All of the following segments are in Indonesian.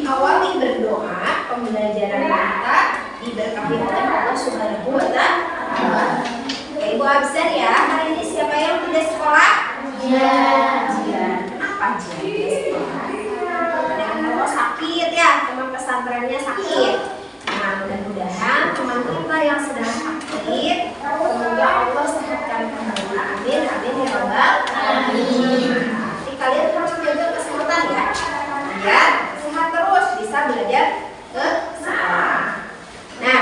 diawali berdoa, pembelajaran kita diberkahi oleh Allah Subhanahu wa Ta'ala. Oke, Ibu absen ya. Hari ini siapa yang tidak sekolah? Kenapa sekolah? Ada sakit ya, teman pesantrennya sakit. Nah, mudah-mujian teman kita yang sedang sakit, semoga Allah sehatkan kembali. Amin, amin ya Rabbal alamin. Nanti kalian harus jaga kesehatan ya, biar sehat terus bisa belajar ke sekolah. Nah,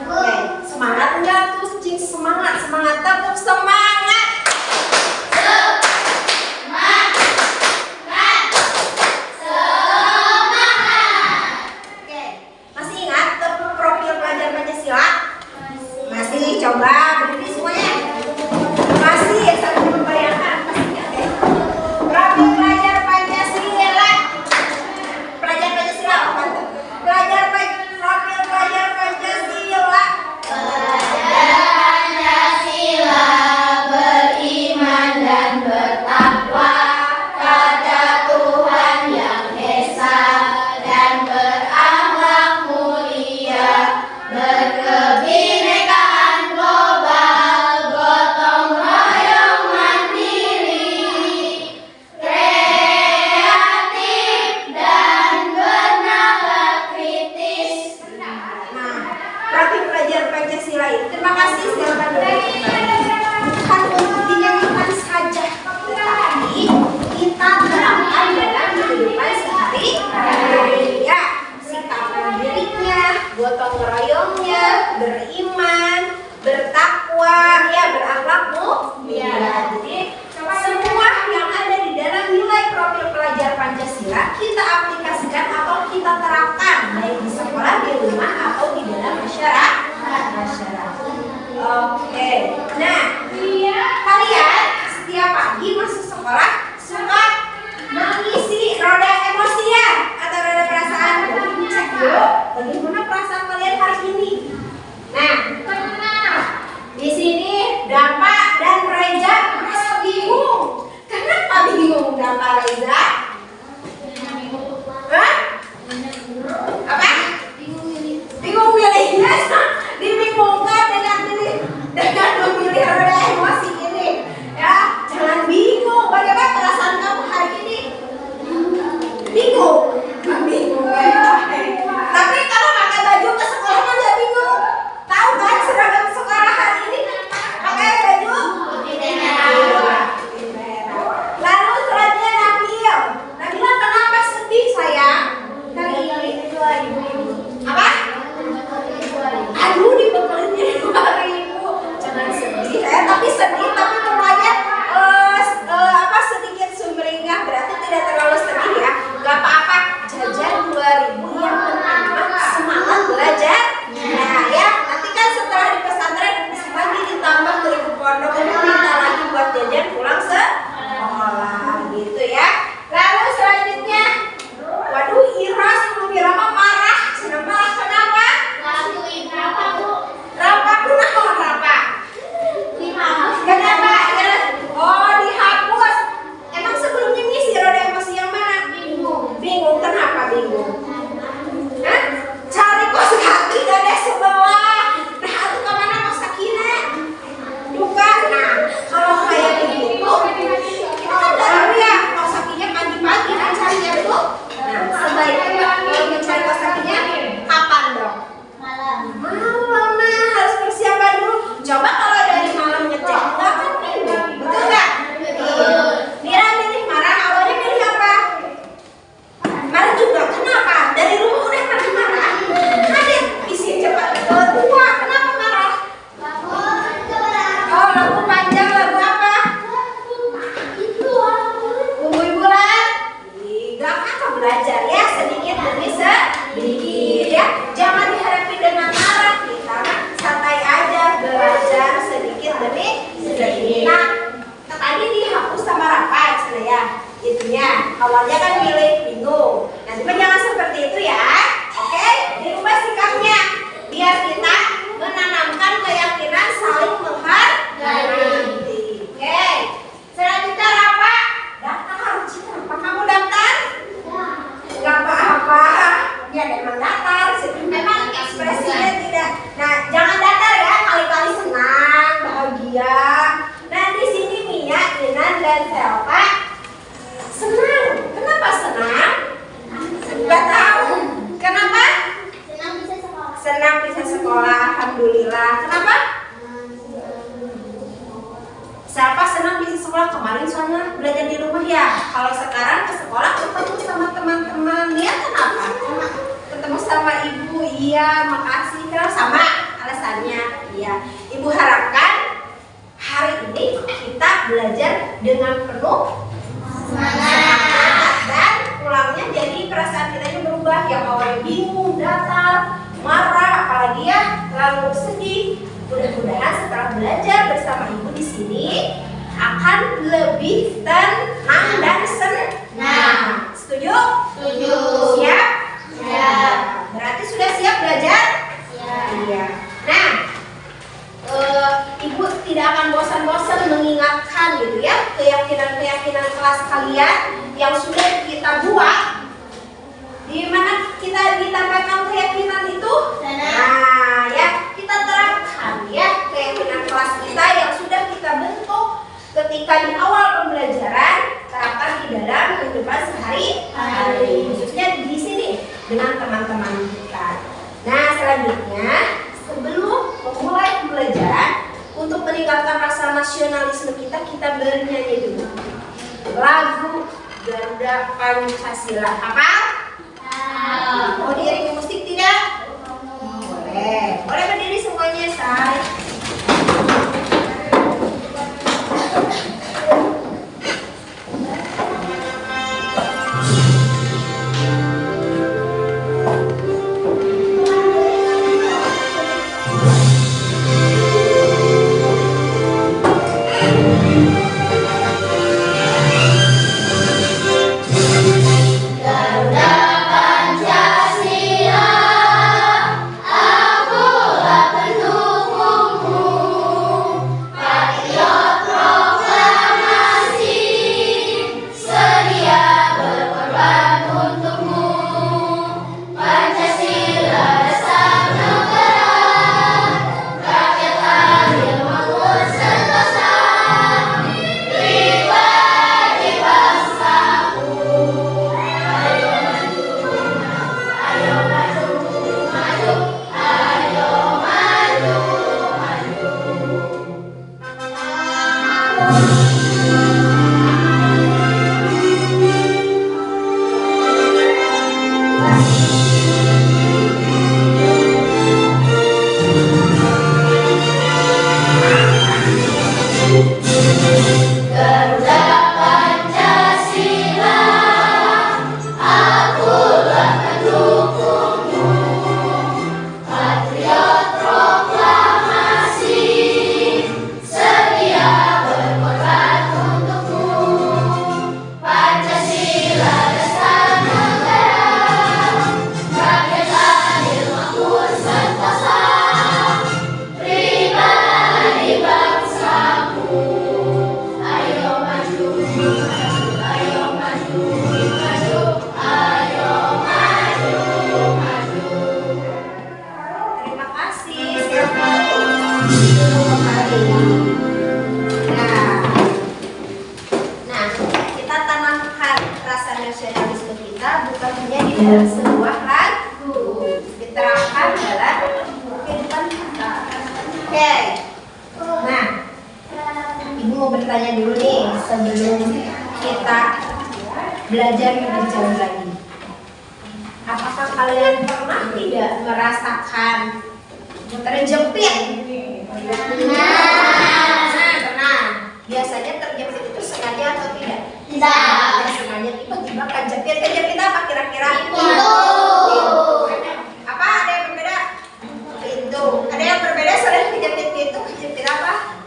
oke, semangat enggak tuh, cing semangat, tepuk semangat. Coba berdiri semuanya. Masih satu membayangkan pastinya deh. Profil pelajar Pancasila. Pelajar Pancasila apa tuh? Profil pelajar Pancasila. Pelajar Pancasila beriman dan bertakwa pada Tuhan yang Esa dan berakhlak mulia, berkebinekaan terima kasih silakan bukan untuk dinyanyikan saja, tetapi kita terapkan dalam kehidupan sehari-hari ya, sikap mandirinya, gotong royongnya, beriman, bertakwa, ya berakhlak mulia. Jadi semua yang ada di dalam nilai profil pelajar Pancasila kita aplikasikan atau kita terapkan baik di sekolah, di rumah atau di dalam masyarakat. Oke, nah kalian setiap pagi masuk sekolah suka mengisi roda emosi ya atau roda perasaan? Cek dulu bagaimana perasaan kalian hari ini. Nah, di sini Dampa dan Reza merasa bingung. Kenapa bingung Dampa Reza? Hah? Apa? Bingung milihnya? Dibingungkan dengan memilih roda emosi ini ya. Jangan bingung. Bagaimana perasaan kamu hari ini? Bingung? Nggak bingung ya. Tapi kalau pakai baju ke sekolah kan nggak bingung. Tahu kan seragam sekolah hari ini pakai baju putih merah. Lalu selanjutnya Nabila kenapa sedih sayang hari ini? Apa? Aduh, dibekelinnya 2.000. Jangan sedih tapi sedih tapi mulanya sedikit sumringah, berarti tidak terlalu sedih ya. Gak apa-apa, jajan 2.000 yang penting semangat belajar. Nah ya, nanti kan setelah di pesantren lagi ditambah 1.000 pondok, itu minta lagi buat jajan pulang sekolah gitu ya. Lalu selanjutnya, waduh Ira sama Birama marah. Kenapa? Rafa kenapa Rafa? kalian siapa? Senang. Kenapa senang? Nggak tahu. Kenapa? Senang bisa sekolah. Alhamdulillah. Kenapa? Siapa senang bisa sekolah? Kemarin soalnya belajar di rumah ya. Kalau sekarang ke sekolah ketemu sama teman-teman. Ya kenapa? Ketemu sama ibu. Iya, makasih. Kenapa sama alasannya? Iya. Ibu harapkan hari ini kita belajar dengan penuh semangat dan pulangnya jadi perasaan kita berubah. Yang awalnya bingung, datar, marah, apalagi ya terlalu sedih. Mudah-mudahan setelah belajar bersama ibu di sini akan lebih tenang dan senang. Setuju? Setuju. Siap? Siap. Berarti sudah siap belajar? Siap. Iya. Nah, ibu tidak akan bosan-bosan mengingatkan gitu ya keyakinan-keyakinan kelas kalian yang sudah kita buat. Di mana kita ditambahkan keyakinan itu? Nah, ya kita terapkan ya keyakinan kelas kita yang sudah kita bentuk ketika di awal pembelajaran, terapkan di dalam kehidupan sehari-hari, khususnya di sini dengan teman-teman kita. Nah, selanjutnya sebelum memulai pembelajaran untuk meningkatkan rasa nasionalisme kita bernyanyi dulu lagu Garuda Pancasila. Apa? Mau diiringi musik tidak? Boleh. Boleh berdiri semuanya, say. Nah, kita tanamkan rasa nasionalisme kita bukan hanya di dalam sebuah lagu, diterapkan dalam kehidupan kita. Oke. Nah, ibu mau bertanya dulu nih sebelum kita belajar lebih jauh lagi. Apakah kalian pernah tidak merasakan terjepit? Pernah. Biasanya terjepit itu sengaja atau tidak? Tidak. Sengaja tiba-tiba kejepit. Kejepit apa kira-kira? Pintu. Apa? Ada yang berbeda? Pintu. Ada yang berbeda selain kejepit pintu? Kejepit apa?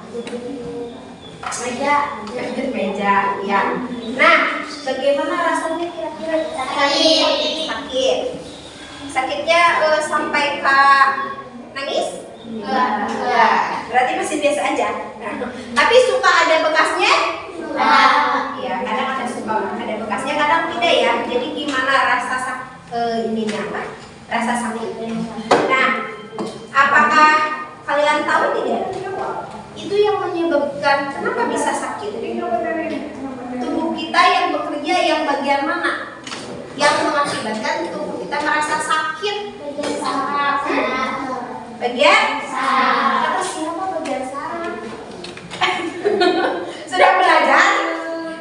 Meja. Kejepit meja. Ya. Nah, bagaimana rasanya kira-kira? Sakit. Sakitnya sampai ke nangis? Enggak. Berarti masih biasa aja. Nah, tapi suka ada bekasnya? Ya, kadang ada bekasnya, kadang tidak ya. Jadi gimana rasa ininya apa? Rasa sakitnya. Nah, apakah kalian tahu tidak? Itu yang menyebabkan kenapa bisa sakit? kita yang bekerja yang bagian mana? Yang mengakibatkan tubuh kita merasa sakit. Bagian saraf. Bagian Saraf. kata siapa bagian saraf? Sudah belajar?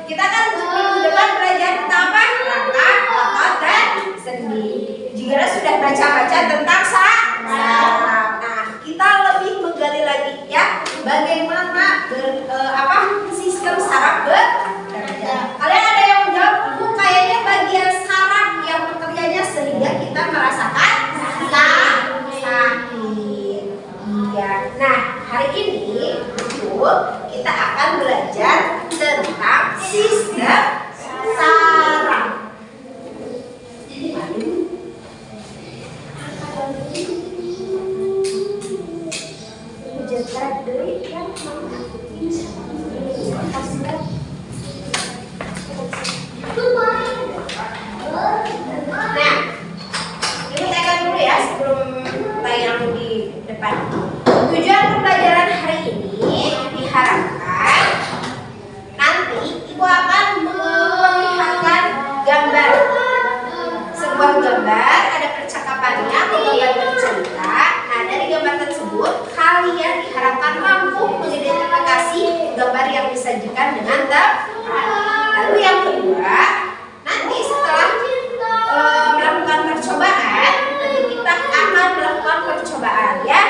Kita kan minggu depan belajar tentang apa? Rangka, otot, dan sendi. Jika sudah baca-baca tentang saraf, nah kita lebih menggali lagi ya bagaimana sistem saraf bekerja. Kalian ada yang menjawab, Bu, kayaknya bagian saraf yang bekerjanya sehingga kita merasakan sakit. Iya. Nah, hari ini kita akan belajar tentang sistem saraf. Nah, ini tekan dulu ya sebelum tayang di depan. Tujuan pembelajaran hari ini diharapkan nanti Ibu akan melihatkan gambar, sebuah gambar, ada percakapannya atau gambar bercerita. Nah, dari gambar tersebut kalian diharapkan mampu mengidentifikasi gambar yang disajikan dengan tepat. Lalu yang kedua, nanti setelah melakukan percobaan, nanti kita akan melakukan percobaan ya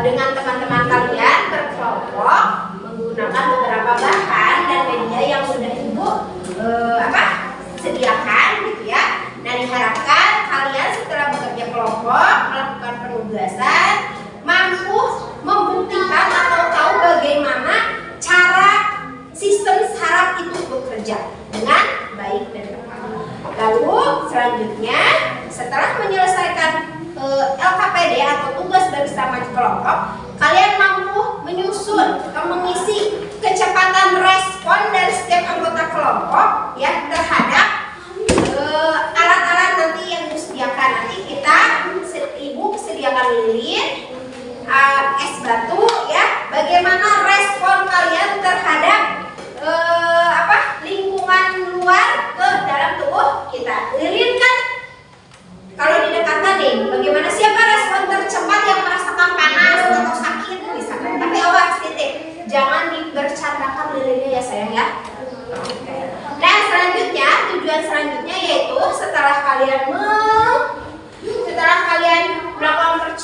dengan teman-teman kalian berkelompok menggunakan beberapa bahan dan media yang sudah Ibu sediakan gitu ya. Nah, diharapkan kalian setelah bekerja kelompok melakukan penugasan mampu membuktikan atau tahu bagaimana cara sistem saraf itu bekerja dengan baik dan tepat. Lalu selanjutnya setelah menyelesaikan LKPD atau tugas bersama kelompok, kalian mampu menyusun atau mengisi kecepatan respon dari setiap anggota kelompok ya terhadap alat-alat nanti yang disediakan. Nanti kita Ibu sediakan lilin, es batu ya. Bagaimana respon kalian terhadap lingkungan luar ke dalam tubuh kita. Lilin kan kalau didekatkan nih, bagaimana siapa respon tercepat yang merasakan panas atau sakit misalkan. Tapi awas titik, jangan dibercandakan lilinnya ya sayang ya. Nah, selanjutnya tujuan selanjutnya yaitu setelah kalian melakukan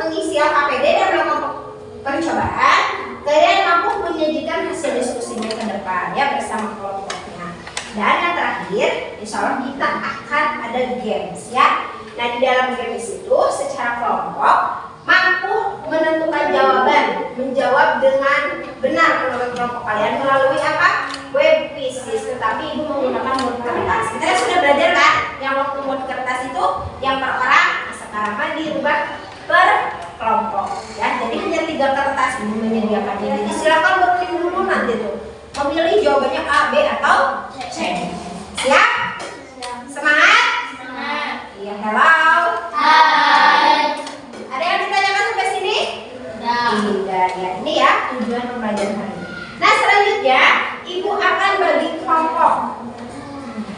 mengisi LKPD dan melakukan percobaan, kalian mampu menyajikan hasil diskusinya ke depan ya bersama kelompoknya. Dan yang terakhir, insya Allah kita akan ada games ya. Nah, di dalam games itu secara kelompok mampu menentukan jawaban, menjawab dengan benar menurut kelompok kalian melalui apa? Web quizzes. Tetapi Ibu menggunakan mode kertas. Kita sudah belajar kan? Yang waktu mode kertas itu yang per orang, sekarang mah dirubah per kelompok ya. Jadi hanya 3 kertas Ibu menyediakannya. Jadi silakan berpilih dulu nanti tuh memilih jawabannya A, B atau C. Siap? Semangat? Semangat. Iya, hello. Hai. Ada yang ditanyakan sampai sini? Tidak ya. Ini ya tujuan pembelajaran hari ini. Nah, selanjutnya Ibu akan bagi kelompok.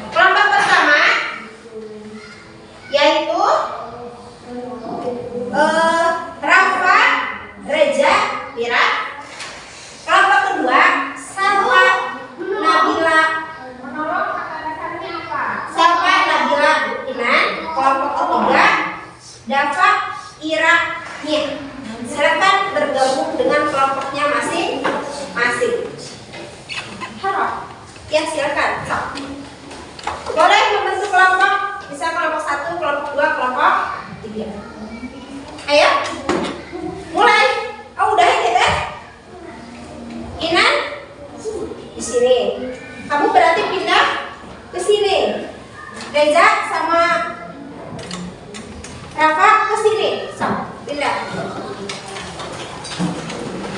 Kelompok pertama yaitu Rafa, Reza, Mira. Kelompok kedua Salwa, Nabila. Salwa, Nabila, Iman. Kelompok ketiga Dafa, Ira, Nia. Silakan bergabung dengan kelompoknya masing-masing. Harap. Ya, silakan. So. Boleh membentuk kelompok. Bisa kelompok 1, kelompok 2, kelompok 3. Ayo. Mulai. Oh, udah ya kita. Inan di sini. Kamu berarti pindah ke sini. Reza sama Rafa ke sini. So, pindah.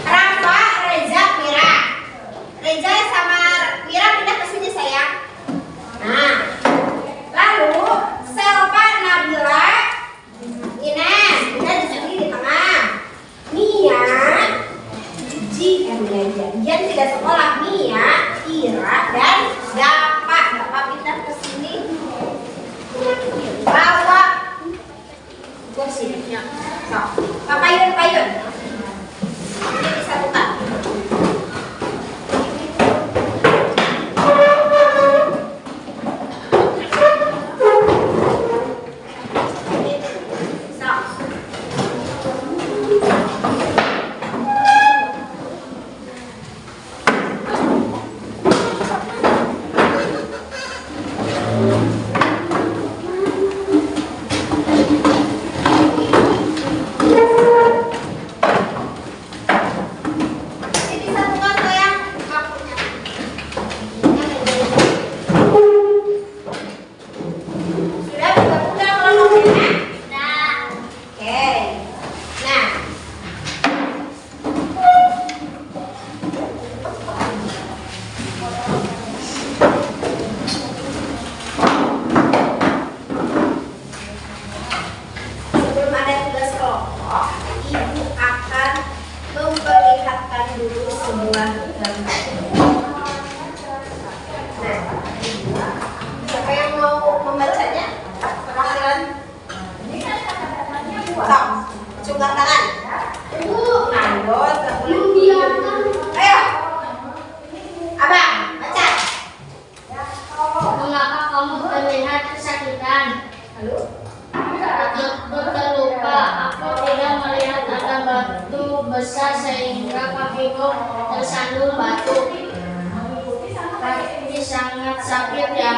Rafa, Reza, Mira. Reza sama Mira pindah ke sini sayang. Nah, lalu Selva, Nabila, Ina di sini di tengah. Nia, Gigi, belajar. Gian tidak sekolah. Mia, Ira, dan Dapa. Dapa pindah ke sini. Bawa kursinya. So, payun. Ini disatukan. Siapa yang mau membacanya? Perwakilan? Cunggar tangan. Ayo, ayo. Abang, baca. Mengapa kamu terlihat kesakitan? Lalu? Aku terluka. Aku tidak melihat ada batu besar sehingga kakiku tersandung batu. Kaki sangat sakit ya.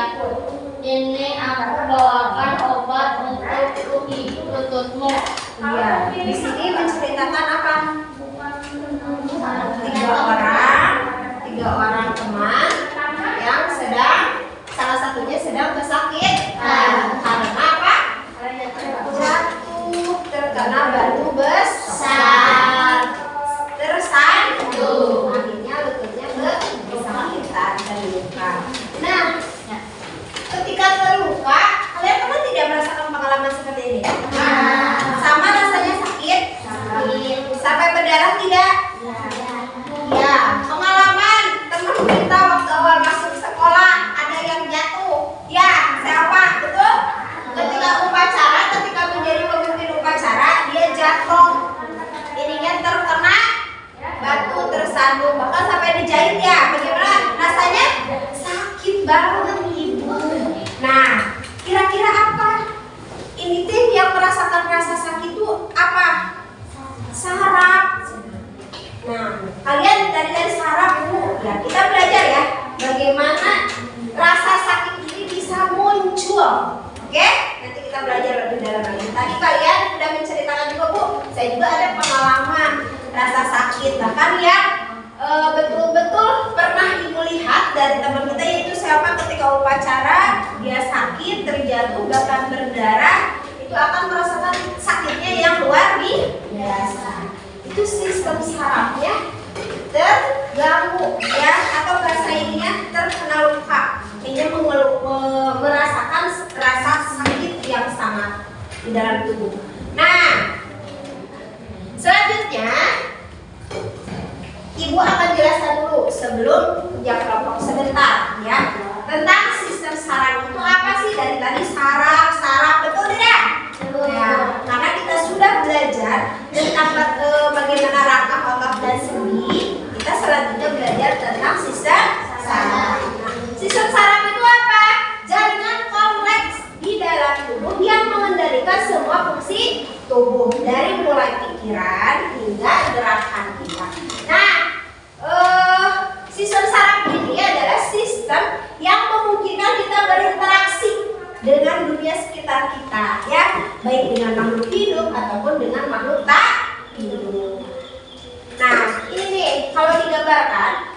Ini aku bawakan obat untuk lututmu. Iya. Di sini menceritakan apa? Tiga orang teman yang salah satunya sedang kesakitan. Karena apa? Jatuh terkena batu besar, tersandung. Akhirnya lututnya kesakitan, terluka. Nah, ketika terluka, kalian pernah tidak merasakan pengalaman seperti ini? Sama rasanya sakit? Sampai berdarah tidak? Ya, pengalaman teman kita waktu awal masuk sekolah ada yang jatuh. Ya, siapa? Betul? Ketika upacara, ketika menjadi pemimpin upacara, dia jatuh. Ininya terkena batu, tersandung, bahkan sampai dijahit ya. Bagaimana rasanya? Sakit banget ibu. Nah, kira-kira apa? Ini tim yang merasakan rasa sakit itu apa? Saraf. Nah, kalian dari saraf bu, ya kita belajar ya bagaimana rasa sakit ini bisa muncul. Oke? Nanti kita belajar lebih dalam lagi. Tadi kalian sudah menceritakan juga bu, saya juga ada pengalaman rasa sakit, bahkan yang betul-betul pernah ibu lihat dari teman kita, yaitu siapa ketika upacara dia sakit, terjatuh, bahkan berdarah, itu akan merasakan sakitnya yang luar biasa. Itu sistem sarafnya terganggu ya, atau bahasa ininya terkena luka, ini merasakan rasa sakit yang sangat di dalam tubuh. Nah, selanjutnya ibu akan jelaskan dulu sebelum jam kelompok sebentar ya tentang sistem saraf itu apa sih. Dari tadi saraf, betul tidak? Ya, karena kita sudah belajar tentang bagaimana rangka otot dan sendi, kita selanjutnya belajar tentang sistem saraf. Nah, sistem saraf itu apa? Jaringan kompleks di dalam tubuh yang mengendalikan semua fungsi tubuh, dari mulai pikiran hingga gerakan kita. Nah, sistem saraf ini adalah sistem yang memungkinkan kita berinteraksi dengan dunia sekitar kita ya, baik dengan makhluk hidup ataupun dengan makhluk tak hidup. Nah, ini nih kalau digambarkan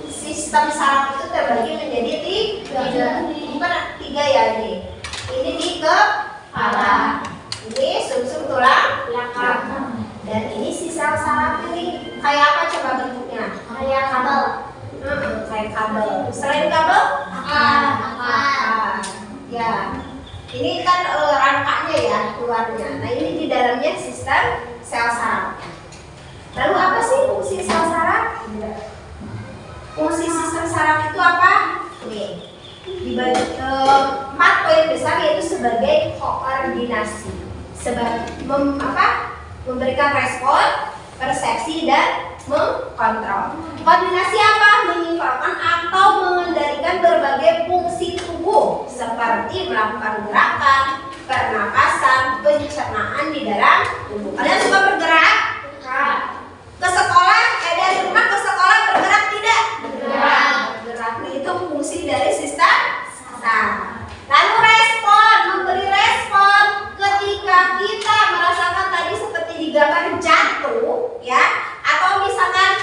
sistem saraf itu terbagi menjadi tiga ya ini. Ini di kepala, ini sumsum tulang belakang, dan ini sisa saraf ini kayak apa coba bentuknya? Kayak kabel. Kayak kabel. Selain kabel? Ya, ini kan rangkanya ya keluarnya. Nah ini di dalamnya sistem sel saraf. Lalu apa sih fungsi sel saraf? sebagai koordinasi, memberikan respon, persepsi, dan mengkontrol. Koordinasi apa? Menyinkronkan atau mengendalikan berbagai fungsi tubuh seperti melakukan gerakan, pernapasan, pencernaan di dalam tubuh. Kalian suka bergerak? Ke sekolah, dari rumah ke sekolah bergerak tidak? Bergerak. Nah, itu fungsi dari sistem saraf. Lalu respon, memberi respon ketika kita merasakan tadi seperti digambar jatuh, ya, atau misalkan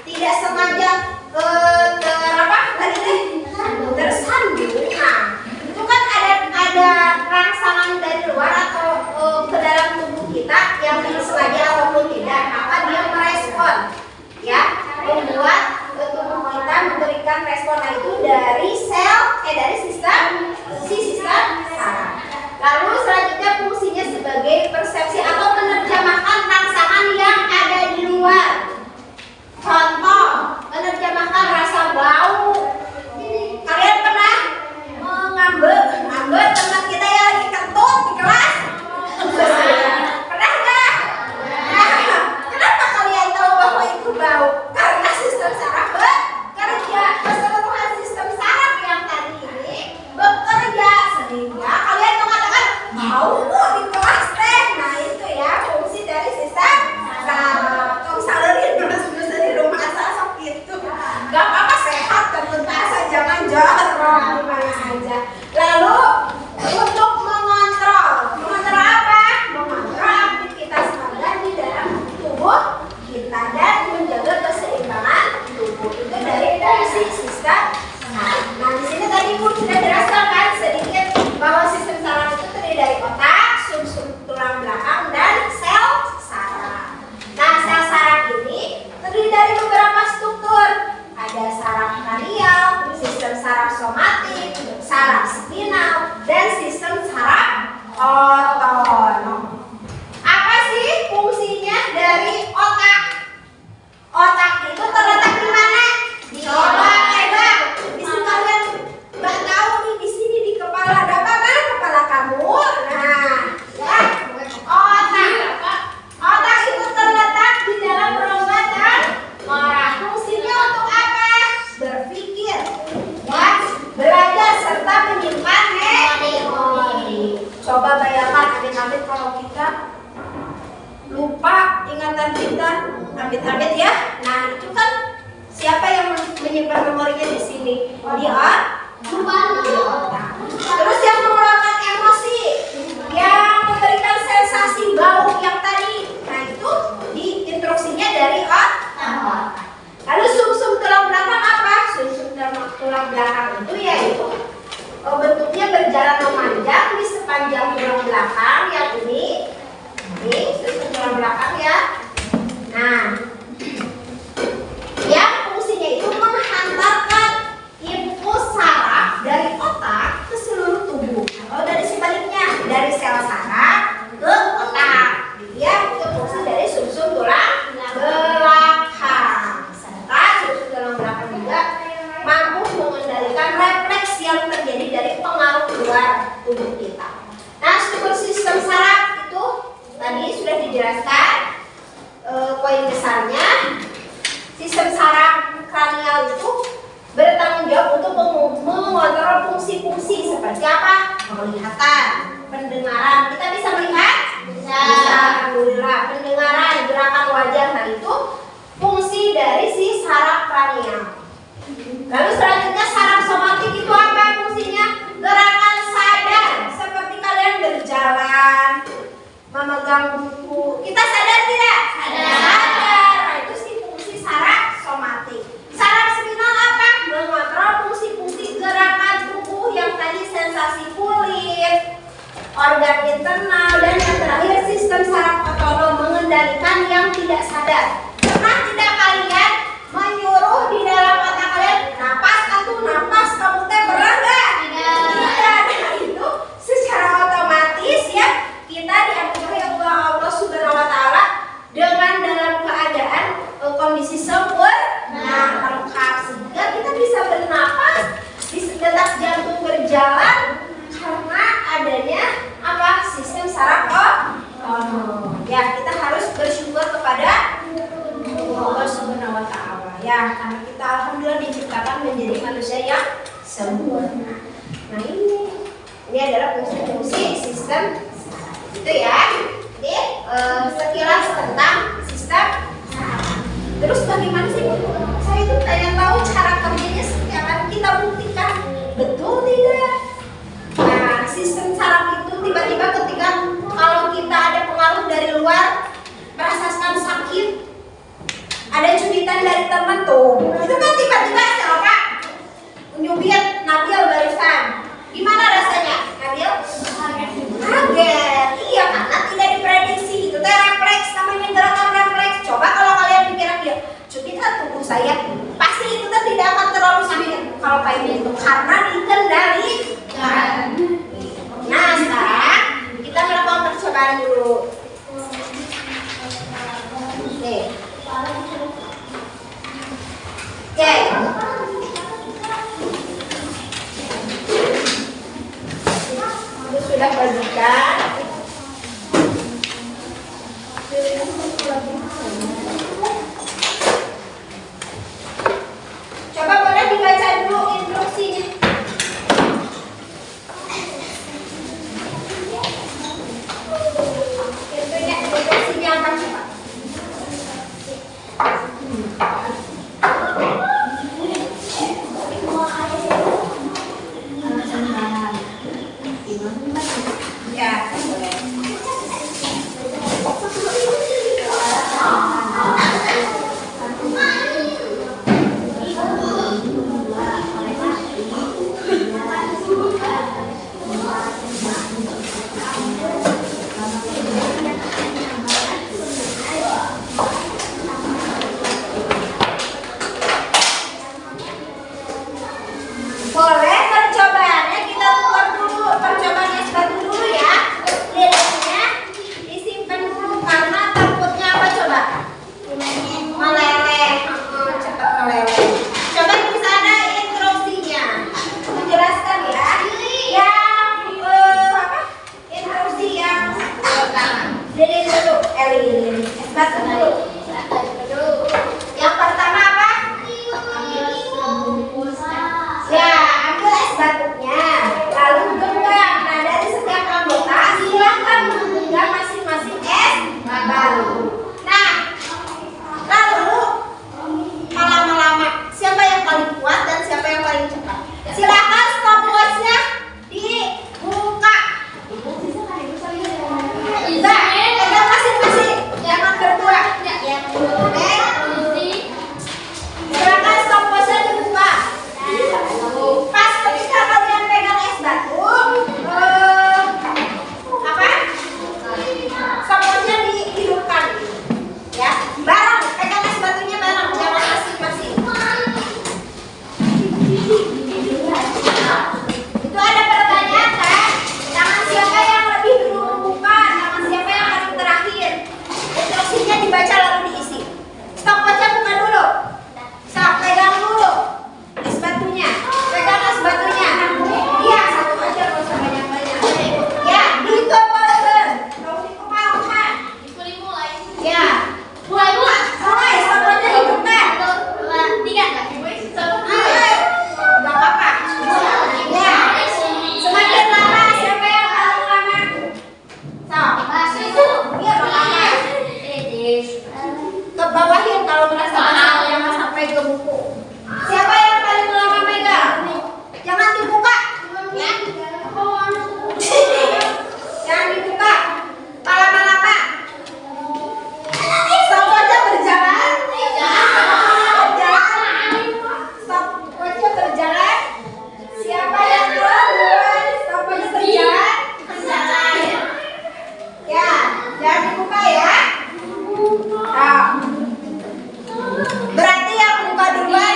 tidak sengaja tersandung. Nah, itu kan ada rangsangan dari luar atau ke dalam tubuh kita yang sengaja ataupun tidak, maka dia merespon, ya, membuat tubuh kita memberikan respon. Nah, itu dari sistem saraf. Lalu selanjutnya fungsinya sebagai persepsi atau menerjemahkan rangsangan yang ada di luar. Contoh, menerjemahkan rasa bau. Kalian pernah ngambek teman kita yang lagi kentut di kelas? Pernah nggak? Nah, kenapa kalian tahu bahwa itu bau? Karena sistem saraf bekerja, keseluruhan sistem saraf yang tadi ini bekerja sehingga kalian mengatakan bau di kelas teh. Nah, itu ya fungsi dari sistem saraf. Kalau salarin beres-beres di rumah asal sakit itu gak apa-apa, sehat, tertentasa, jangan jorok dimana aja. Lalu untuk mengontrol apa? Mengontrol aktivitas organ di dalam tubuh kita dan menjaga keseimbangan tubuh. Itu dari fungsi sistem saraf. Nah, di sini tadi Ibu sudah jelaskan kan sedikit bahwa sistem saraf itu terdiri dari otak, sumsum tulang belakang, dan sel saraf. Nah, sel saraf ini terdiri dari beberapa struktur. Ada saraf kranial, sistem saraf somatik, saraf spinal, dan sistem saraf otonom. Apa sih fungsinya dari otak? Otak itu terletak di mana? Coba pegang. Di sini kalian nggak tahu nih, di sini di kepala. Ada apa kan kepala kamu? Nah, ya, otak. Otak itu terletak di dalam rongga dan otak. Fungsinya untuk apa? Berpikir, ya, belajar serta menyimpan memori. Coba bayangkan adik-adik kalau kita lupa ingatan kita, amit-amit ya. Nah, itu kan siapa yang menyimpan memorinya di sini? Di otak. Terus yang mengeluarkan emosi, yang memberikan sensasi bau yang tadi. Nah, itu diinstruksinya dari otak. Lalu sumsum tulang belakang apa? Sumsum tulang belakang itu yaitu bentuknya berjalan memanjang di sepanjang tulang belakang yang ini sumsum tulang belakang ya. Nah, yang fungsinya itu menghantarkan impuls saraf dari otak ke seluruh tubuh, atau dari sebaliknya dari sel saraf ke otak. Ya, itu fungsi dari sumsum tulang belakang. Serta sumsum tulang belakang juga mampu mengendalikan refleks yang terjadi dari pengaruh luar tubuh kita. Nah, struktur sistem saraf itu tadi sudah dijelaskan. Poin besarnya, sistem saraf kranial itu bertanggung jawab untuk mengontrol fungsi-fungsi seperti apa? Penglihatan, pendengaran. Kita bisa melihat? Bisa. Alhamdulillah. Pendengaran, gerakan wajah. Nah, itu fungsi dari si saraf kranial. Lalu selanjutnya saraf somatik itu apa fungsinya? Gerakan sadar, seperti kalian berjalan, memegang buku. Kita sadar tidak? Sadar. Nah, itu sih fungsi saraf somatik. Saraf spinal apa? Mengontrol fungsi-fungsi gerakan tubuh yang tadi, sensasi kulit, organ internal, dan yang terakhir sistem saraf otonom, mengendalikan yang tidak sadar. Pernah tidak kalian menyuruh di dalam otak kalian, napas atuh napas, kamu teh pernah nggak? Tidak. Nah, itu secara otomatis ya kita dianugerahkan oleh Allah Subhanahu Wa Taala dengan dalam keadaan kondisi sempurna, lengkap, sehingga kita bisa bernapas, detak jantung berjalan karena adanya apa? Sistem saraf otonom. Ya, kita harus bersyukur kepada Allah Subhanahu wa Ta'ala. Ya, karena kita alhamdulillah diciptakan menjadi manusia yang sempurna. Nah, ini adalah fungsi-fungsi sistem itu ya. Jadi sekilas tentang sistem saraf. Terus bagaimana sih? Saya itu pengen tahu cara kerjanya seperti apa. Kita buktikan betul tidak? Nah, sistem saraf itu tiba-tiba ketika kalau kita ada pengaruh dari luar merasakan sakit, ada cubitan dari teman tuh, itu kan tiba-tiba siapa nyubit Nabil barusan. Gimana rasanya, Nabil? Kaget. Iya, karena tidak diprediksi. Itu teh refleks, namanya gerakan refleks. Coba kalau kalian pikir dia cubitan tubuh saya, pasti itu kan tidak akan terlalu sakit kalau kayak gitu karena dikendalikan. Nah, sekarang kita melakukan percobaan dulu. Oke. Itu sudah bagikan. Coba boleh dibaca dulu instruksinya. Instruksinya apa coba? Ya, boleh. Boleh percobaannya kita buat dulu, percobaannya sebatu dulu ya. Lihatnya disimpan dulu karena takutnya apa coba? Meleleh, cepat meleleh. Coba di sana instruksinya, menjelaskan ya. Yang apa? Instruksi yang Lilin dulu, Lilin. Batu dulu. Yang pertama apa? Ya, ambil es batunya, lalu genggam. Nah, dari setiap anggota silahkan menggenggam masing-masing es batu. Nah, lalu lama-lama siapa yang paling kuat dan siapa yang paling cepat? Silahkan stopwatchnya dibuka. Enggak, pegang masing-masing, jangan berdua. Oke? Silahkan stopwatchnya dibuka. Pas ketika kalian pegang es batu, apa? Stopwatchnya dihidupkan, ya. Bareng, pegang es batunya bareng, jangan masing-masing. Itu ada pertanyaan kan? Tangan siapa yang lebih dulu membuka, tangan siapa yang paling terakhir. Instruksinya dibaca lalu diisi. Stopwatchnya buka dulu. Stop, pegang dulu es batunya. Pegang es batunya. Iya, satu aja, nggak usah banyak-banyak. Ya, gitu boleh. Kalau dikepalkan. Ya. Mulai. Stopwatchnya hidupkan. Nggak apa-apa. Ya. Semakin lama siapa yang paling lama? Stop. Iya, lama. Ke bawahin kalau merasa basah, jangan sampai ke buku. Siapa yang paling lama megang? Jangan dibuka, ya. Jangan dibuka. Lama-lama. Stopwatchnya berjalan. Stopwatchnya berjalan. Siapa yang duluan? Stopwatchnya berjalan. Ya, jangan dibuka ya. Nah, berarti yang buka duluan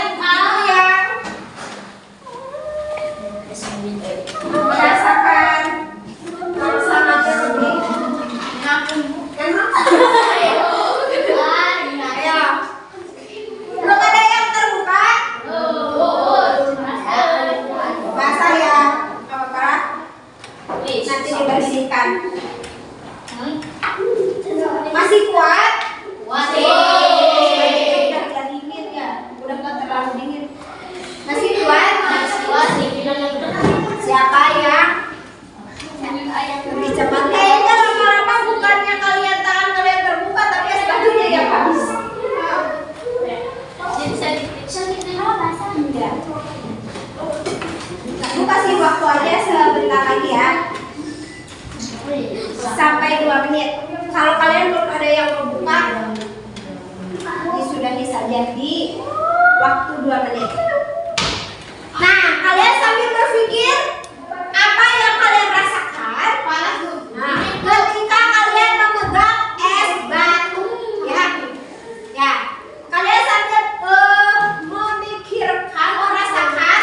saja di waktu 2 menit. Nah, kalian sambil berpikir apa yang kalian rasakan? Nah, ketika kalian memegang es batu, ya, kalian sambil memikirkan, merasakan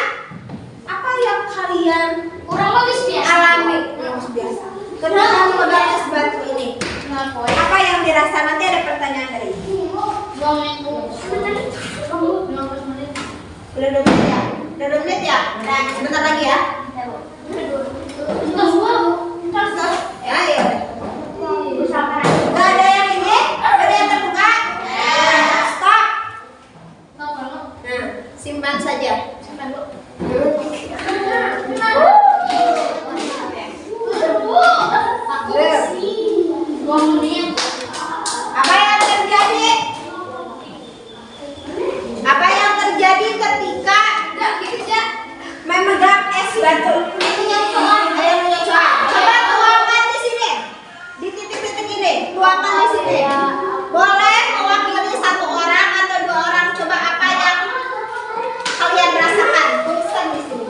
apa yang kalian Kurang bagus biasa. alami biasa. Ketika memegang es batu ini, apa yang dirasa? Nanti ada pertanyaan dari ibu. 2 menit. Udah 2 menit ya? Udah 2 menit ya? Nah, sebentar lagi ya. Ya, ya. Nggak ada yang ini? Ada yang terbuka? Stop. Nah, simpan saja. Apa yang terjadi? Apa yang terjadi ketika memegang es batu? Coba tuangkan di sini, di titik-titik ini, tuangkan di sini. Boleh mewakili 1 orang atau 2 orang. Coba apa yang kalian rasakan? Tuliskan di sini.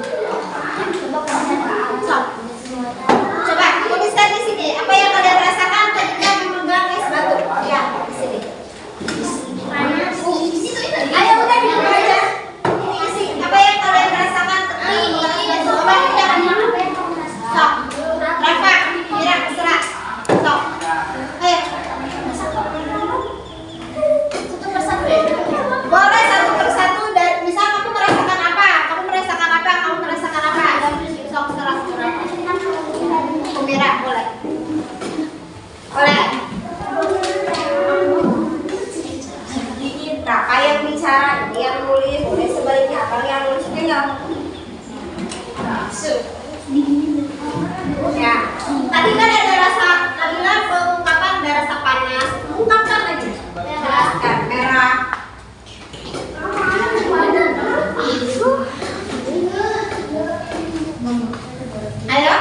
Coba tuliskan di sini. Apa yang kalian rasakan ketika memegang es batu? Ya, di sini. Ayo udah dibuka aja. Ini isi. Apa yang kalian rasakan ketika memegang es batu? Coba tidak. Sok. Rafa, Mira, serah. Sok. Ayo. Boleh 1 persatu dan misal kamu merasakan apa? Kamu merasakan apa? Kamu merasakan apa? Sok serah. Mira, boleh. Boleh. Rafa yang bicara, ini yang nulis, boleh sebaliknya. Abang yang nulis tinggal. Ya. Tadi kan ada rasa, tadi kan pengungkapan ada rasa panas. Ungkapkan lagi. Jelaskan merah. Ayo.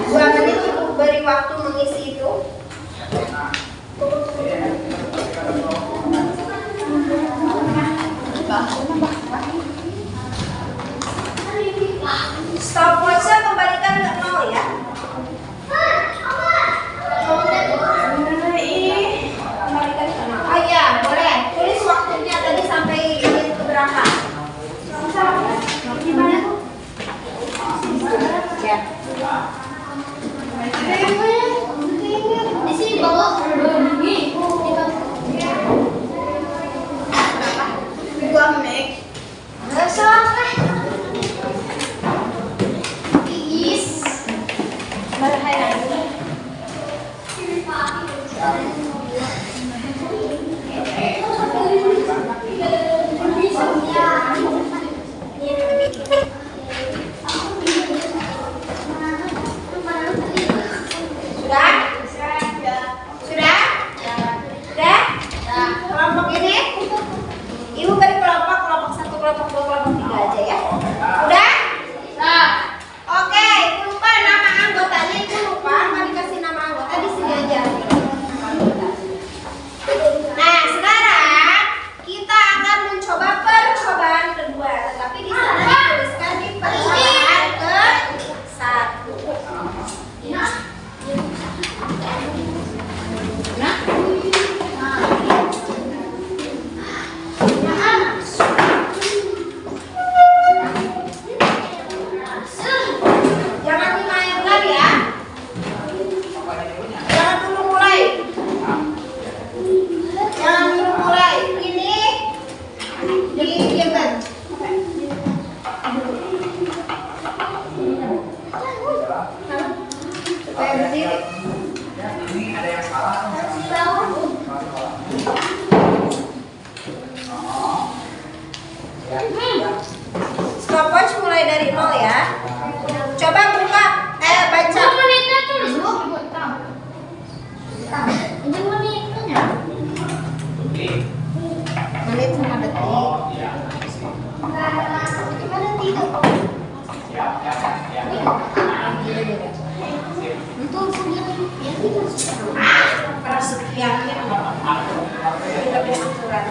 2 menit untuk beri waktu mengisi itu. Stopwatch-nya kembalikan ke 0 ya. Kembalikan ke 0. Oh iya, boleh. Tulis waktunya tadi sampai menit keberapa? Gimana? Ya. Di sini bawa. 2 menit. Sudah? Sudah? Sudah? Kelompok ini? Ibu beri kelompok 1, kelompok 2, kelompok 3 aja ya. Udah? Oke, lupa nama anggotanya, itu lupa, nggak dikasih nama anggota, di sini aja. Nah, sekarang kita akan mencoba percobaan kedua, tetapi di sana dituliskan di percobaan ke-1. Jangan dimainkan ya. Jangan dulu mulai. Jangan dulu mulai. Ini didiamkan. Supaya berdiri. Ini ada yang salah. Stopwatch mulai dari 0 ya. Coba buka, baca. Menitnya tulis bu. Ini menitnya. Menit sama detik. Gimana tidak? Untuk Persekiannya. Tidak punya aturan.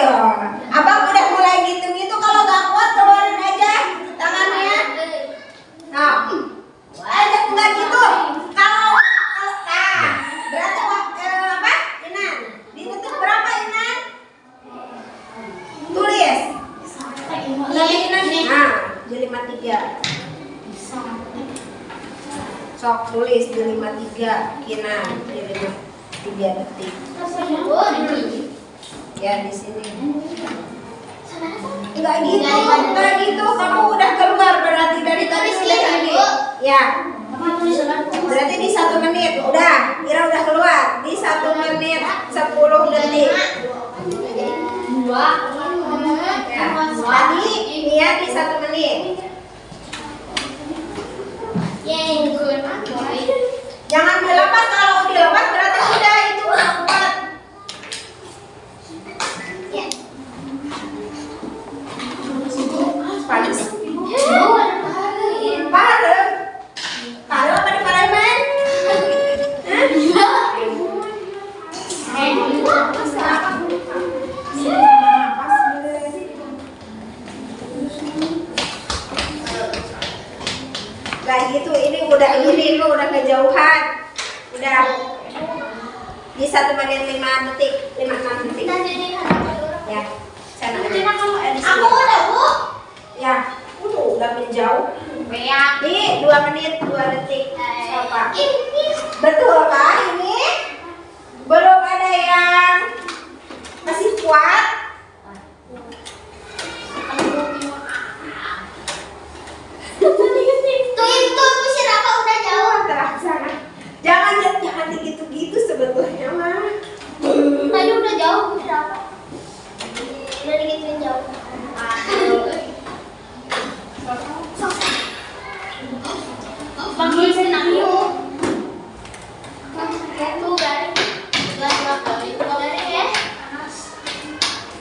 Iya. Abang udah mulai gitu-gitu, kalau gak kuat keluarin aja tangannya. Nah, aja enggak gitu. Kalau nah, berarti apa? Inan. Ditutup berapa Inan? Tulis. Jadi Inan. Nah, jadi 53. Sok tulis di 53 Kinan, di 53 detik. Ya di sini. Enggak gitu. Kamu udah keluar berarti dari tadi sudah ini. Ya. Berarti di 1 menit. Udah, Ira udah keluar di 1 menit 10 detik. Ya. Tadi ini ya di 1 menit. Jangan dilepas, kalau dilepas berarti sudah itu udah kuat. Panas. Parah apa di Paramen? Nah gitu, ini udah kejauhan. Udah di 1 menit 5 detik, 5-6 detik. Ya, sana. Aku udah Bu. Ya, udah menjauh. Nih 2 menit 2 detik. Siapa? Betul Pak ini? Belum ada yang masih kuat? Jangan gitu-gitu sebetulnya mah. Tadi udah jauh berapa? Udah digituin jauh. Panggil senang yuk. Tuh garing. Garing ya.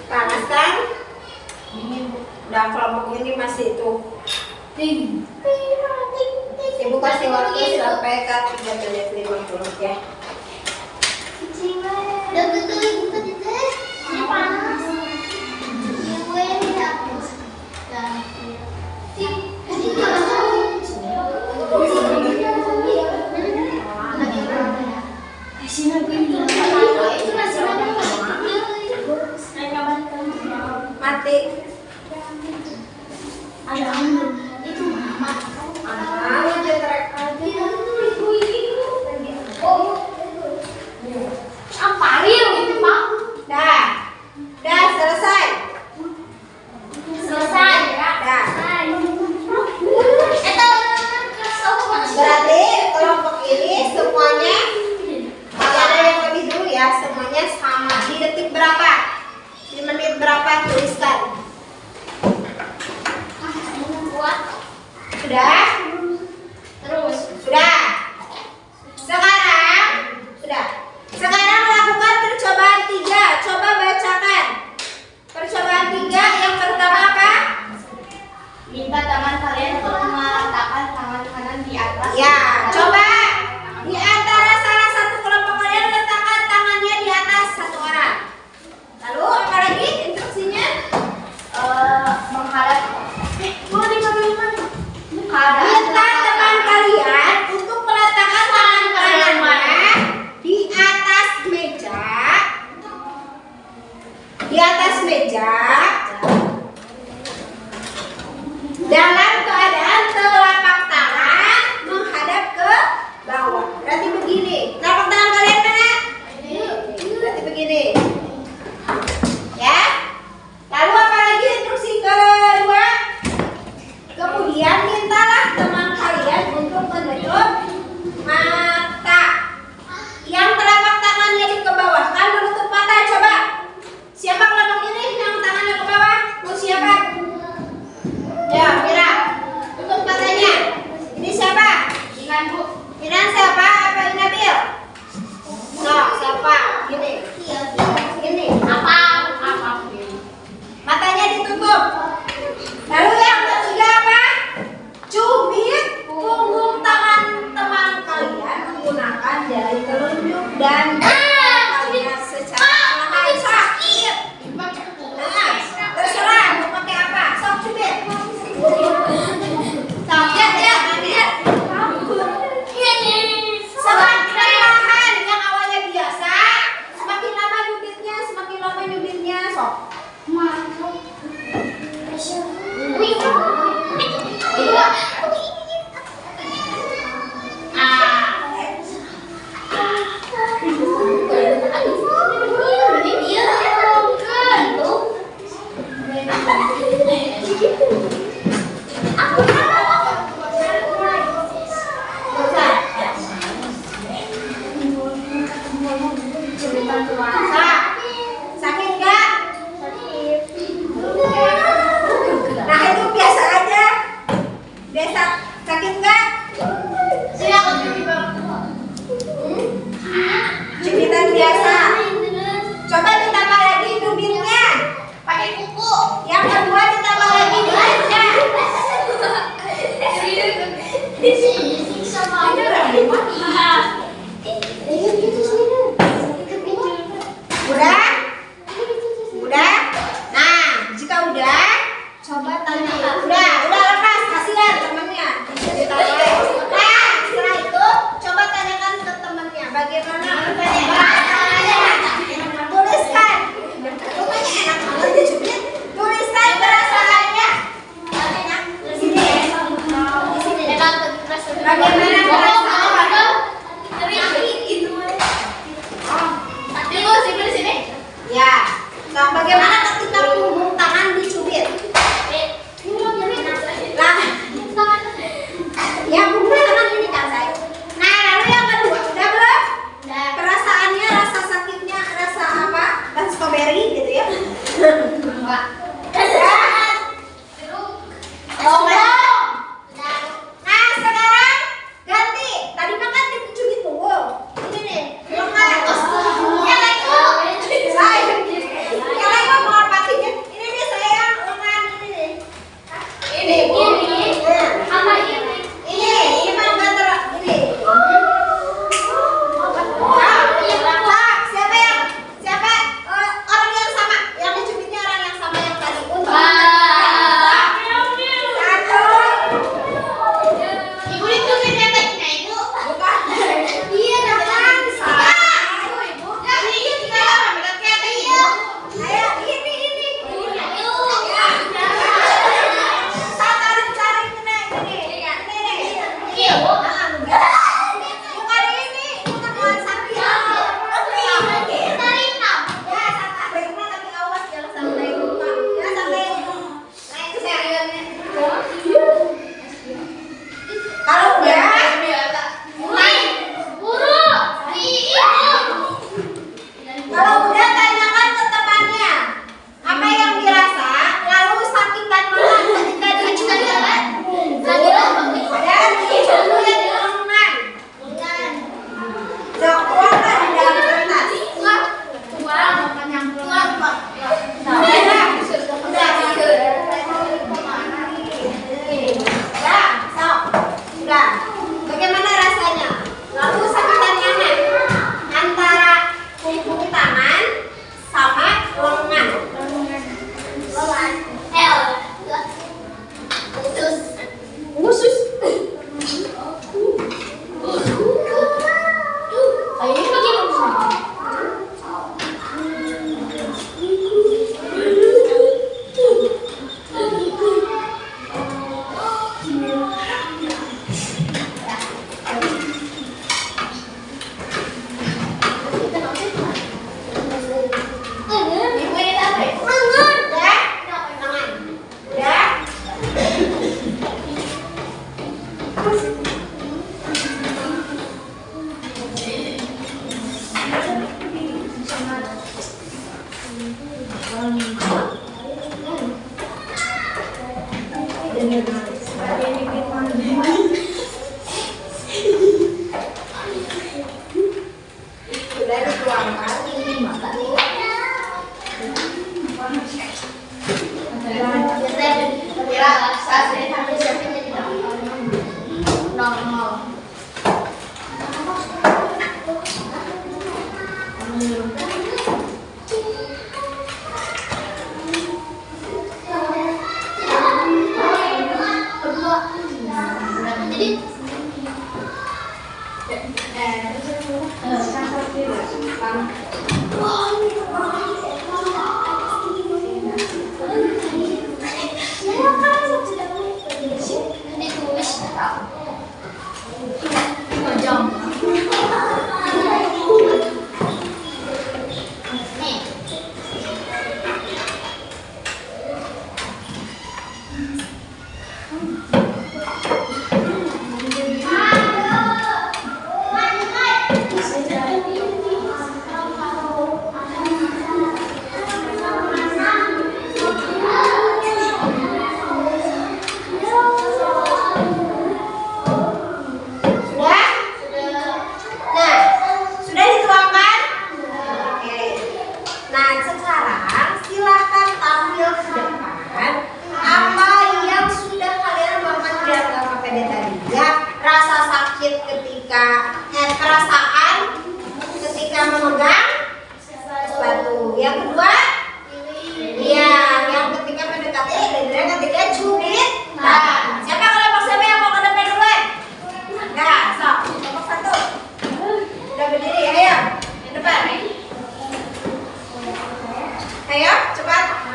Panas kan? Udah kelompok ini masih itu. Ibu kasih waktu sampai ke 3 menit 50 ya. Udah betul ibu tadi teh. Ini panas. Ibu ini hapus. Mati. Ada angin. Itu mama. Apa itu Pak? Dah selesai. Selesai ya. Dah. Berarti Berarti kelompok ini semuanya ada yang lebih dulu ya, semuanya sama. Di detik berapa? Di menit berapa tuliskan? Sudah? terus Sudah. Sekarang lakukan percobaan 3. Coba bacakan. Percobaan 3 yang pertama apa? minta tangan kalian untuk meletakkan tangan kanan di atas. Ya, coba di antara salah satu kelompok kalian letakkan tangannya di atas satu orang. Lalu apa lagi instruksinya? Menghadap. Mau dipakai mana? Minta teman kalian untuk meletakkan tangan kanannya di atas meja. Di atas meja. Dalam keadaan telapak tangan menghadap ke bawah. Berarti begini. Telapak tangan kalian mana? Berarti begini. Ya. Lalu apa lagi instruksi kedua? Kemudian mintalah teman kalian untuk menutup mata. Yang telapak tangannya di ke bawah kan menutup mata. Coba. Siapa kelompok ini yang tangannya ke Udah lepas, kasihan temennya. Nah, setelah itu coba tanyakan ke temennya bagaimana perasaannya. Tuliskan. Rupanya enak banget dicubit. Tuliskan perasaannya. Di sini. Bagaimana perasaannya? Ya. Nah, bagaimana ketika punggung tangan dicubit? Lah, ya punggung tangan ini kan saya. Nah, lalu yang kedua, udah belum? Perasaannya, rasa sakitnya, rasa apa? Rasa strawberry gitu ya? Nah, sekarang ganti. Tadi makan dicubit punggung. Ini nih, lengan.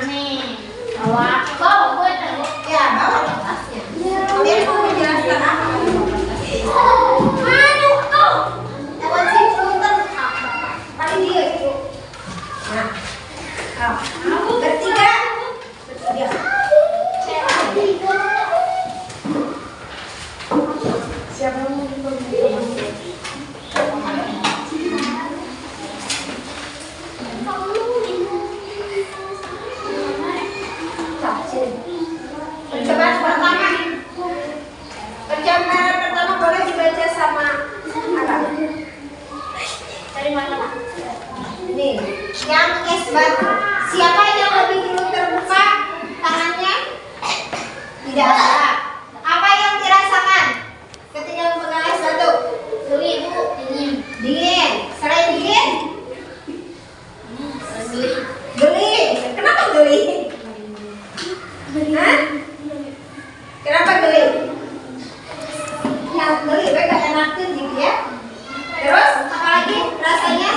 nih. Bawa gue tahu. Ya, bawa kertasnya. Kalian mau menjelaskan apa? Aduh tuh. Lewat sini sebentar. Paling dia itu. Nah, bertiga. Siapa yang mau percobaan pertama. Percobaan pertama boleh dibaca sama apa? Dari mana, Pak? Nih, yang es batu. Siapa yang lebih dulu terbuka tangannya? Tidak ada. Apa yang dirasakan ketika memegang es batu? Dulu Bu, dingin. Dingin. Selain dingin? Dulu. Geli. Kenapa geli? Hah? Kenapa geli? Yang geli, gak enakin gitu ya. Terus apa lagi rasanya?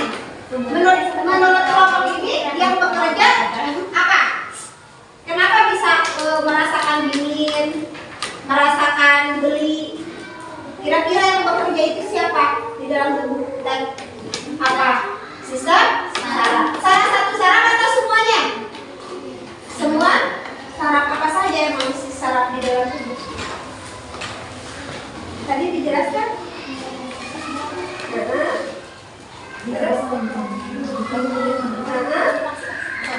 Menurut kelompok ini yang bekerja apa? Kenapa bisa merasakan dingin, merasakan geli? Kira-kira yang bekerja itu siapa di dalam tubuh dan apa? Sister? Saraf. Salah satu saraf atau semuanya? Semua? Saraf apa saja yang mengisi saraf di dalam tubuh? Tadi dijelaskan? Terus?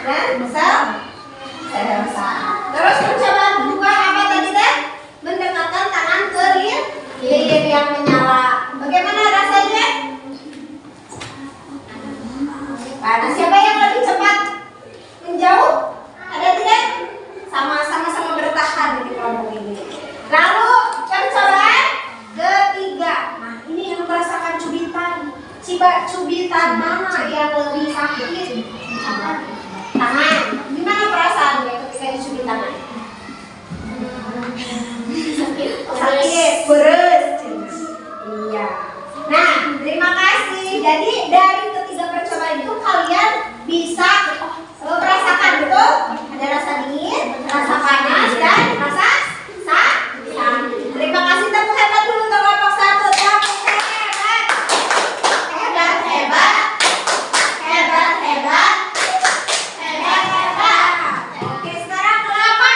Dan sel? Terus percobaan kedua apa tadi teh? Mendekatkan tangan ke lilin yang menyala. Bagaimana rasanya? Nah, siapa yang lebih cepat menjauh? Ada tidak? Sama-sama bertahan di kelompok ini. Lalu percobaan ketiga. Nah, ini yang merasakan cubitan. Cubitan mana yang lebih sakit? Tangan. Gimana perasaannya ketika dicubit tangan? Sakit, beres. Iya. Nah, terima kasih. Jadi dari ketiga percobaan itu kalian bisa merasakan betul? Ada rasa dingin, rasa panas, dan rasa sakit. Terima kasih, tepuk hebat dulu untuk kelompok 1. Tepuk hebat. Hebat, hebat. Hebat, hebat. Hebat, hebat. Oke, sekarang kenapa?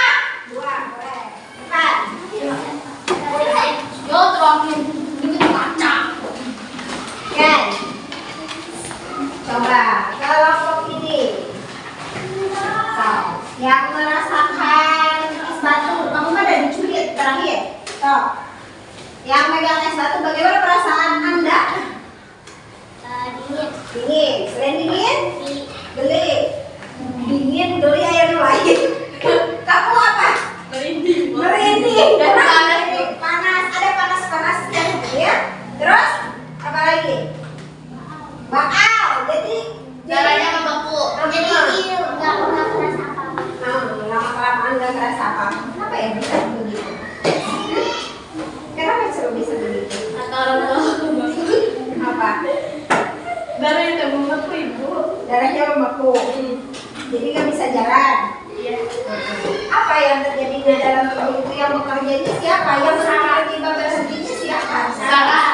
2, boleh. 4. Yo, terakhir. Ini kaca. Oke. Coba kelompok ini. Yang merasakan es batu, kamu kan ada dicubit terakhir. Yang megang es batu, bagaimana perasaan Anda? Dingin. Dingin. Selain dingin? Geli. Dingin, geli, air lain. Kamu apa? Merinding. Merinding. Dan Kenapa? panas. Panas. Ada panas-panasnya, ya. Terus apa lagi? Bakal. Jadi Darahnya membeku. Jadi nggak pernah merasa apa-apa. lama-kelamaan nggak ngerasa apa. Kenapa ya bisa begitu? Kenapa bisa begitu? Apa? Darahnya membeku, Ibu. Darahnya membeku. Jadi nggak bisa jalan. Iya. Apa yang terjadi di dalam tubuh itu yang bekerja itu siapa? Yang mengakibat berhentinya siapa? Sarah.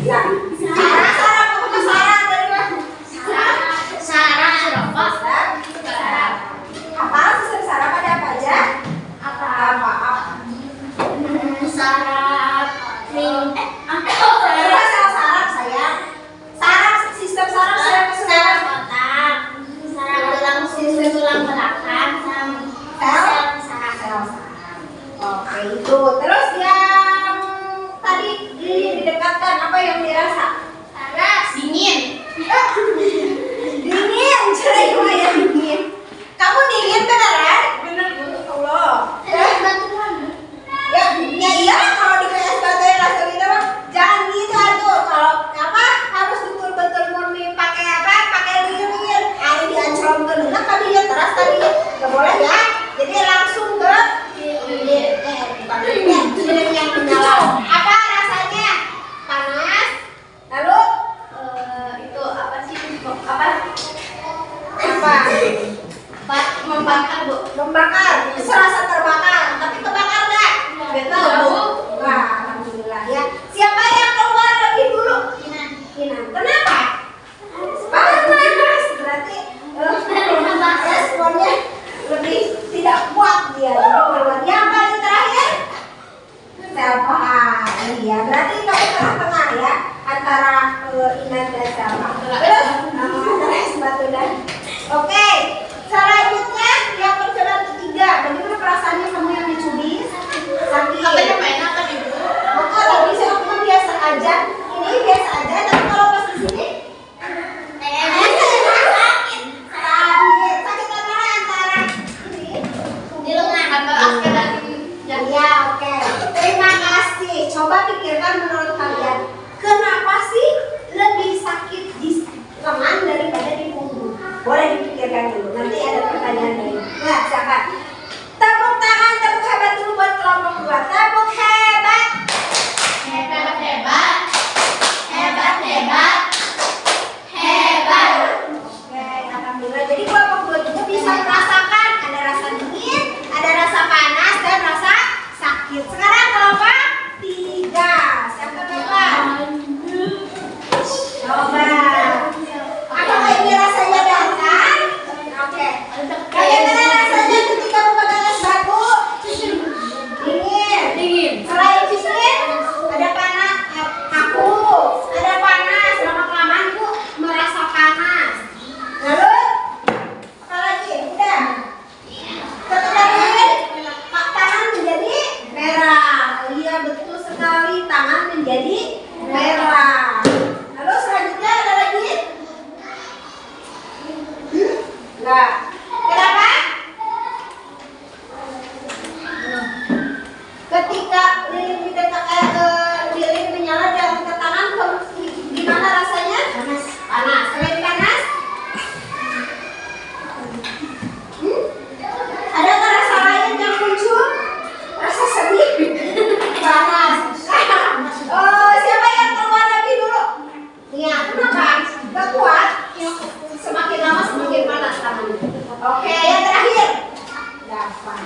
Ya. Sarah, kamu tuh Sarah dari mana? Sarah. Apa? Sarah. Apa sih Sarah pada apa aja? Apa? Sarah. Sarah saraf sayang. Saraf sistem saraf saya kesulitan. Otak. Saraf tulang belakang. Sel. Oke itu. Terus yang tadi lilin didekatkan apa yang dirasa? Membakar, serasa terbakar, tapi kebakar nggak? Betul, Bu. Wah, alhamdulillah ya. Siapa yang keluar lebih dulu? Kinan. Kenapa? Panas. Berarti responnya lebih tidak kuat dia. Yang paling terakhir Selva. Iya, berarti kamu tengah-tengah ya antara Inan dan Selva. Terus antara es batu dan. Oke, selanjutnya yang percobaan ketiga. Bagaimana perasaannya kamu yang dicubit? Sakit. Katanya enak kan ibu? Maka tadi saya bilang biasa aja. Ini biasa aja, tapi kalau pas di sini sakit antara ini. Di lengan antara akhir dan Ya, oke. Terima kasih. Coba pikirkan menurut kalian, kenapa sih lebih sakit di lengan daripada di punggung? Boleh dipikirkan dulu. Nanti ada pertanyaan dari. Nah, siapa? Tepuk tangan, tepuk hebat dulu buat kelompok 2. Tepuk hebat. hebat hebat hebat hebat hebat. Oke, alhamdulillah. Jadi kelompok 2 juga bisa merasakan ada rasa dingin, ada rasa panas, dan rasa sakit. Sekarang kelompok 3. Siapa coba? Coba. Apakah ini rasanya datar? Oke. Bagaimana rasanya ketika memegang es batu? Dingin. Selain dingin, ada panas. Aku ada panas. Lama-kelamaan aku merasa panas. Lalu apa lagi? Udah. Ketika dingin, tangan menjadi merah. Iya, betul sekali. Tangan menjadi merah. Lalu selanjutnya ada lagi? Enggak. Kenapa? Ketika lilin menyala di angkat tangan, gimana rasanya? Panas. Panas. Selain panas? Adakah rasa lain yang muncul? Rasa sedih? Panas. Oh, siapa yang keluar lebih dulu? Ya, kenapa? Gak kuat. Semakin lama semakin panas tangannya. Oke, yang terakhir. Dapat.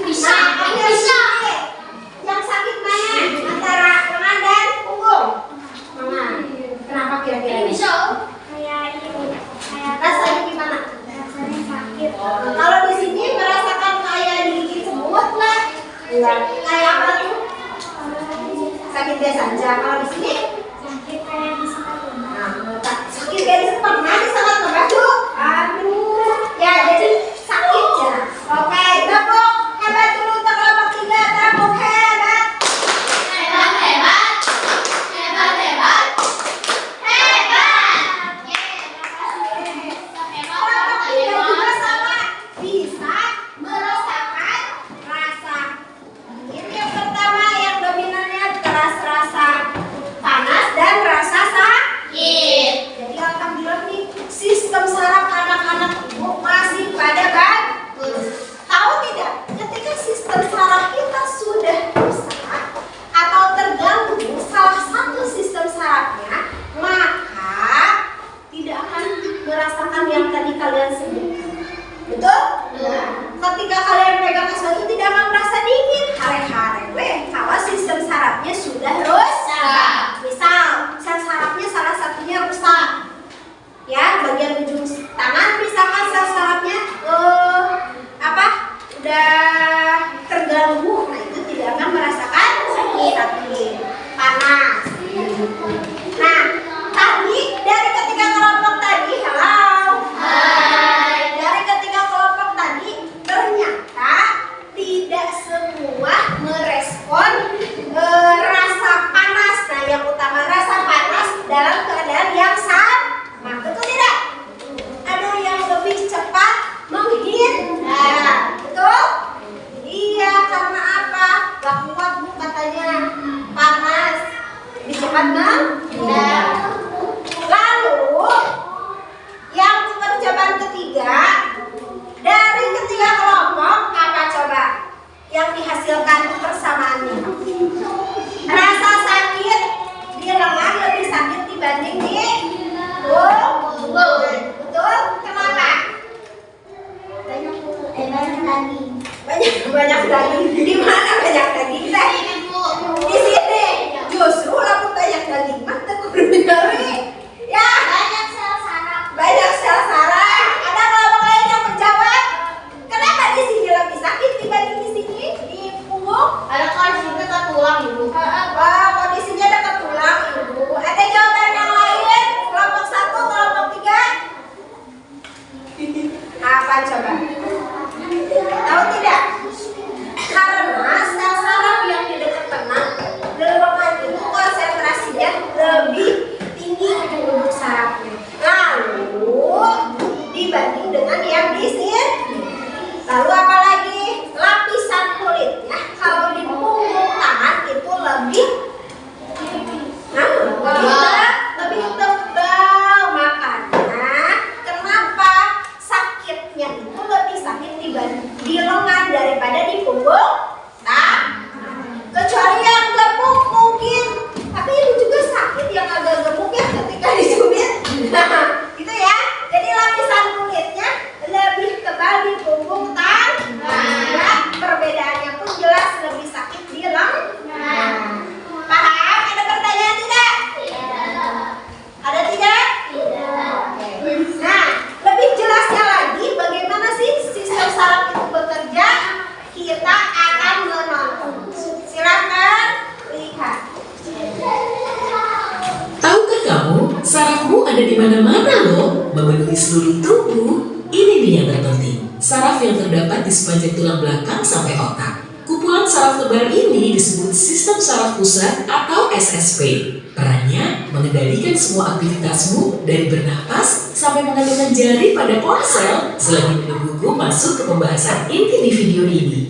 Bisa. Nah, yang sakit. Yang sakit mana? Antara lengan dan punggung. Lengan. Kenapa kira-kira? Bisa. Rasanya gimana? Rasanya sakit. Kalau di sini merasakan kayak digigit semut lah. Kayak apa tuh? Sakit biasa aja. Kalau di sini? Sakit kayak di Sakit kayak di sini pernah sangat membantu. Aduh. Ya, jadi sakit ya. Oke, tepuk hebat dulu untuk kelompok 3. Tepuk hebat. hebat hebat hebat hebat hebat. Kelompok 3 juga sama. Bisa merasakan rasa dingin yang pertama, yang dominannya rasa panas dan rasa sakit. Jadi alhamdulillah daging. Banyak daging. Di mana banyak daging teh? Di sini. Justru lamun banyak daging mah teu kudu nyeri. Ya, Banyak sel saraf. banyak sel saraf. Ada kelompok lain yang menjawab. Kenapa di sini lebih sakit dibanding di sini? Di punggung? Ada kan sini ke tulang ibu. Wah, kondisinya dekat tulang, Ibu. Ada jawaban yang lain? Kelompok 1, kelompok 3? Apa coba? Tahu tidak? Karena sel saraf yang di dekat lengan itu konsentrasinya lebih tinggi untuk sarafnya. Lalu dibanding dengan yang di sini. Lalu apa lagi? Lapisan kulitnya kalau di punggung tangan itu lebih lebih tebal. Makanya kenapa sakitnya itu lebih sakit di lengan daripada di punggung kecuali yang gemuk mungkin, tapi itu juga sakit yang agak gemuk ya ketika dicubit. Gitu ya. Jadi lapisan kulitnya lebih tebal di punggung tangan. Perbedaannya pun jelas lebih sakit di lengan. Paham? Ada pertanyaan tidak? Ada tidak? Nah, lebih jelasnya lagi bagaimana sih sistem saraf itu bekerja, kita akan menonton. Silakan lihat. Tahukah kamu, sarafmu ada di mana-mana loh, memenuhi seluruh tubuh. Ini nih yang terpenting, saraf yang terdapat di sepanjang tulang belakang sampai otak. Kumpulan saraf tebal ini disebut sistem saraf pusat atau SSP. Perannya mengendalikan semua aktivitasmu dari bernapas sampai mengandungkan jari pada ponsel selagi menungguku masuk ke pembahasan inti di video ini.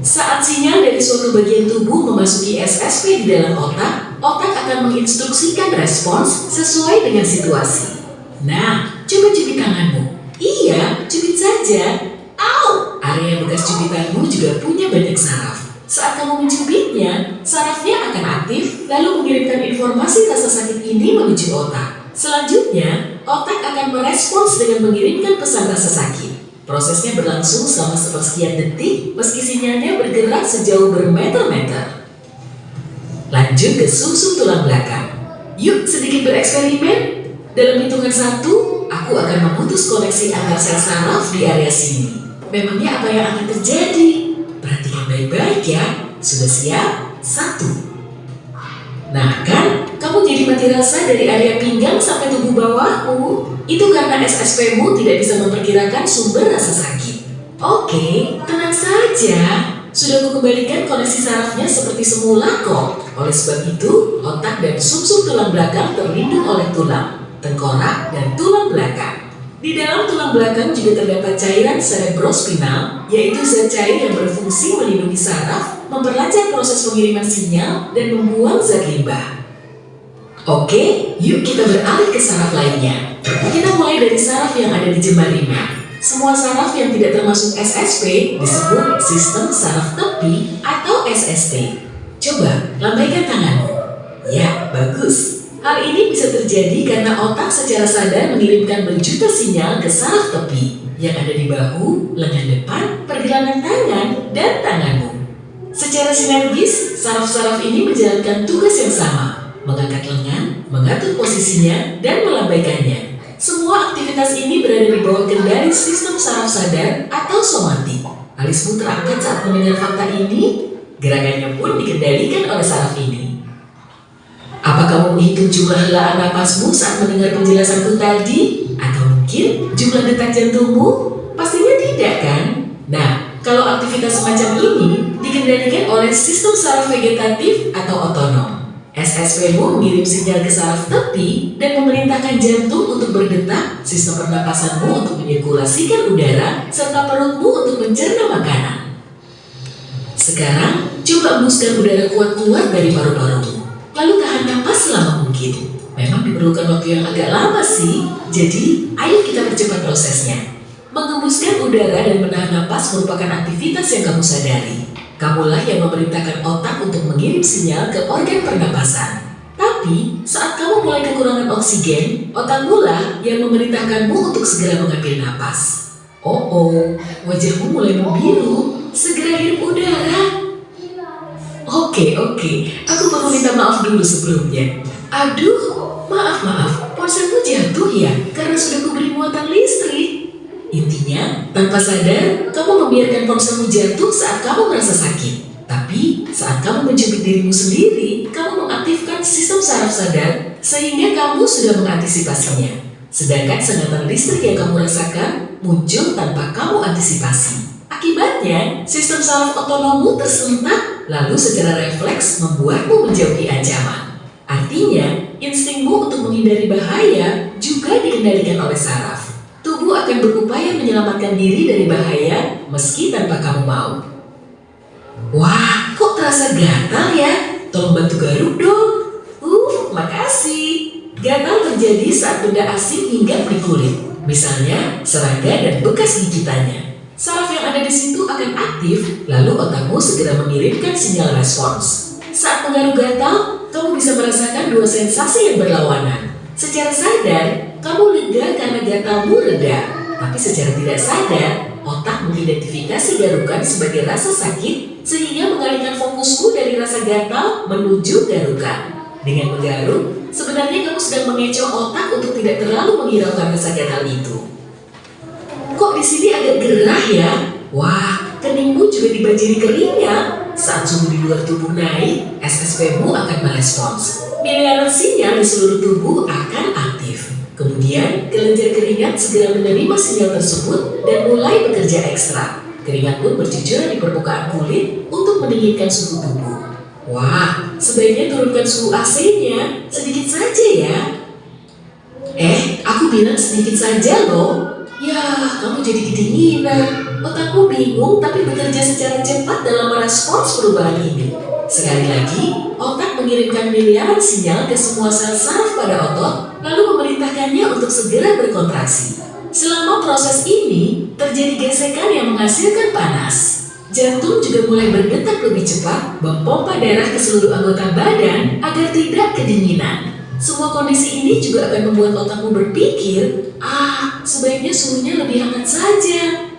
Saat sinyal dari suatu bagian tubuh memasuki SSP di dalam otak, otak akan menginstruksikan respons sesuai dengan situasi. Nah, coba cubit tanganmu. Iya, cubit saja. Au! Area bekas cubitanmu juga punya banyak saraf. Saat kamu mencubitnya, sarafnya akan aktif lalu mengirimkan informasi rasa sakit ini menuju otak. Selanjutnya, otak akan merespons dengan mengirimkan pesan rasa sakit. Prosesnya berlangsung selama sepersekian detik meski sinyalnya bergerak sejauh bermeter-meter. Lanjut ke sumsum tulang belakang. Yuk sedikit bereksperimen. Dalam hitungan 1, aku akan memutus koneksi antar sel saraf di area sini. Memangnya apa yang akan terjadi? Perhatikan baik-baik ya. Sudah siap? 1. Nah kan, kamu jadi mati rasa dari area pinggang sampai tubuh bawahmu. Itu karena SSP-mu tidak bisa memperkirakan sumber rasa sakit. Oke, tenang saja. Sudah kukembalikan koneksi sarafnya seperti semula kok. Oleh sebab itu, otak dan sumsum tulang belakang terlindung oleh tulang, tengkorak, dan tulang belakang. Di dalam tulang belakang juga terdapat cairan cerebrospinal, yaitu zat cair yang berfungsi melindungi saraf, memperlancar proses pengiriman sinyal, dan membuang zat limbah. Oke, yuk kita beralih ke saraf lainnya. Kita mulai dari saraf yang ada di jemarinya. Semua saraf yang tidak termasuk SSP disebut sistem saraf tepi atau SST. Coba, lambaikan tanganmu. Ya, bagus. Hal ini bisa terjadi karena otak secara sadar mengirimkan berjuta sinyal ke saraf tepi yang ada di bahu, lengan depan, pergelangan tangan, dan tanganmu. Secara sinergis, saraf-saraf ini menjalankan tugas yang sama, mengangkat lengan, mengatur posisinya, dan melambaikannya. Semua aktivitas ini berada di bawah kendali sistem saraf sadar atau somatik. Alismu terangkat saat mendengar fakta ini, gerakannya pun dikendalikan oleh saraf ini. Apa kamu menghitung jumlah helaan napasmu saat mendengar penjelasanku tadi? Atau mungkin jumlah detak jantungmu? Pastinya tidak kan? Nah, kalau aktivitas semacam ini dikendalikan oleh sistem saraf vegetatif atau otonom. SSP-mu mengirim sinyal ke saraf tepi dan memerintahkan jantung untuk berdetak, sistem pernapasanmu untuk menyirkulasikan udara, serta perutmu untuk mencerna makanan. Sekarang, coba embuskan udara kuat keluar dari paru-parumu. Lalu tahan napas selama mungkin. Memang diperlukan waktu yang agak lama sih, jadi ayo kita percepat prosesnya. Mengembuskan udara dan menahan napas merupakan aktivitas yang kamu sadari. Kamulah yang memerintahkan otak untuk mengirim sinyal ke organ pernapasan. Tapi, saat kamu mulai kekurangan oksigen, otakmu lah yang memerintahkanmu untuk segera mengambil napas. Oh, wajahmu mulai membiru. Segera hirup udara. Oke, aku perlu minta maaf dulu sebelumnya. Aduh, maaf, ponselmu jatuh ya karena sudah kuberi muatan listrik. Intinya, tanpa sadar, kamu membiarkan ponselmu jatuh saat kamu merasa sakit. Tapi, saat kamu mencubit dirimu sendiri, kamu mengaktifkan sistem saraf sadar sehingga kamu sudah mengantisipasinya. Sedangkan sengatan listrik yang kamu rasakan muncul tanpa kamu antisipasi. Akibatnya, sistem saraf otonommu tersentak, lalu secara refleks membuatmu menjauhi ancaman. Artinya, instingmu untuk menghindari bahaya juga dikendalikan oleh saraf. Tubuh akan berupaya menyelamatkan diri dari bahaya meski tanpa kamu mau. Wah, kok terasa gatal ya? Tolong bantu garuk dong. Makasih. Gatal terjadi saat benda asing hinggap di kulit, misalnya serangga dan bekas gigitannya. Saraf yang ada di situ akan aktif, lalu otakmu segera mengirimkan sinyal respons. Saat menggaruk gatal, kamu bisa merasakan dua sensasi yang berlawanan. Secara sadar, kamu lega karena gatalmu reda, tapi secara tidak sadar, otak mengidentifikasi garukan sebagai rasa sakit sehingga mengalihkan fokusmu dari rasa gatal menuju garukan. Dengan menggaruk, sebenarnya kamu sedang mengecoh otak untuk tidak terlalu menghiraukan rasa gatal itu. Kok di sini agak gerah ya? Wah, keningmu juga dibanjiri keringat. Saat suhu di luar tubuh naik, SSP-mu akan merespons. Miliaran sinyal di seluruh tubuh akan aktif. Kemudian, kelenjar keringat segera menerima sinyal tersebut dan mulai bekerja ekstra. Keringat pun bercucuran di permukaan kulit untuk mendinginkan suhu tubuh. Wah, sebaiknya turunkan suhu AC-nya, sedikit saja ya. Aku bilang sedikit saja loh. Ya, kamu jadi kedinginan. Otakmu bingung tapi bekerja secara cepat dalam merespons perubahan ini. Sekali lagi, otak mengirimkan miliaran sinyal ke semua sel saraf pada otot, lalu memerintahkannya untuk segera berkontraksi. Selama proses ini, terjadi gesekan yang menghasilkan panas. Jantung juga mulai berdetak lebih cepat, memompa darah ke seluruh anggota badan agar tidak kedinginan. Semua kondisi ini juga akan membuat otakmu berpikir, sebaiknya suhunya lebih hangat saja.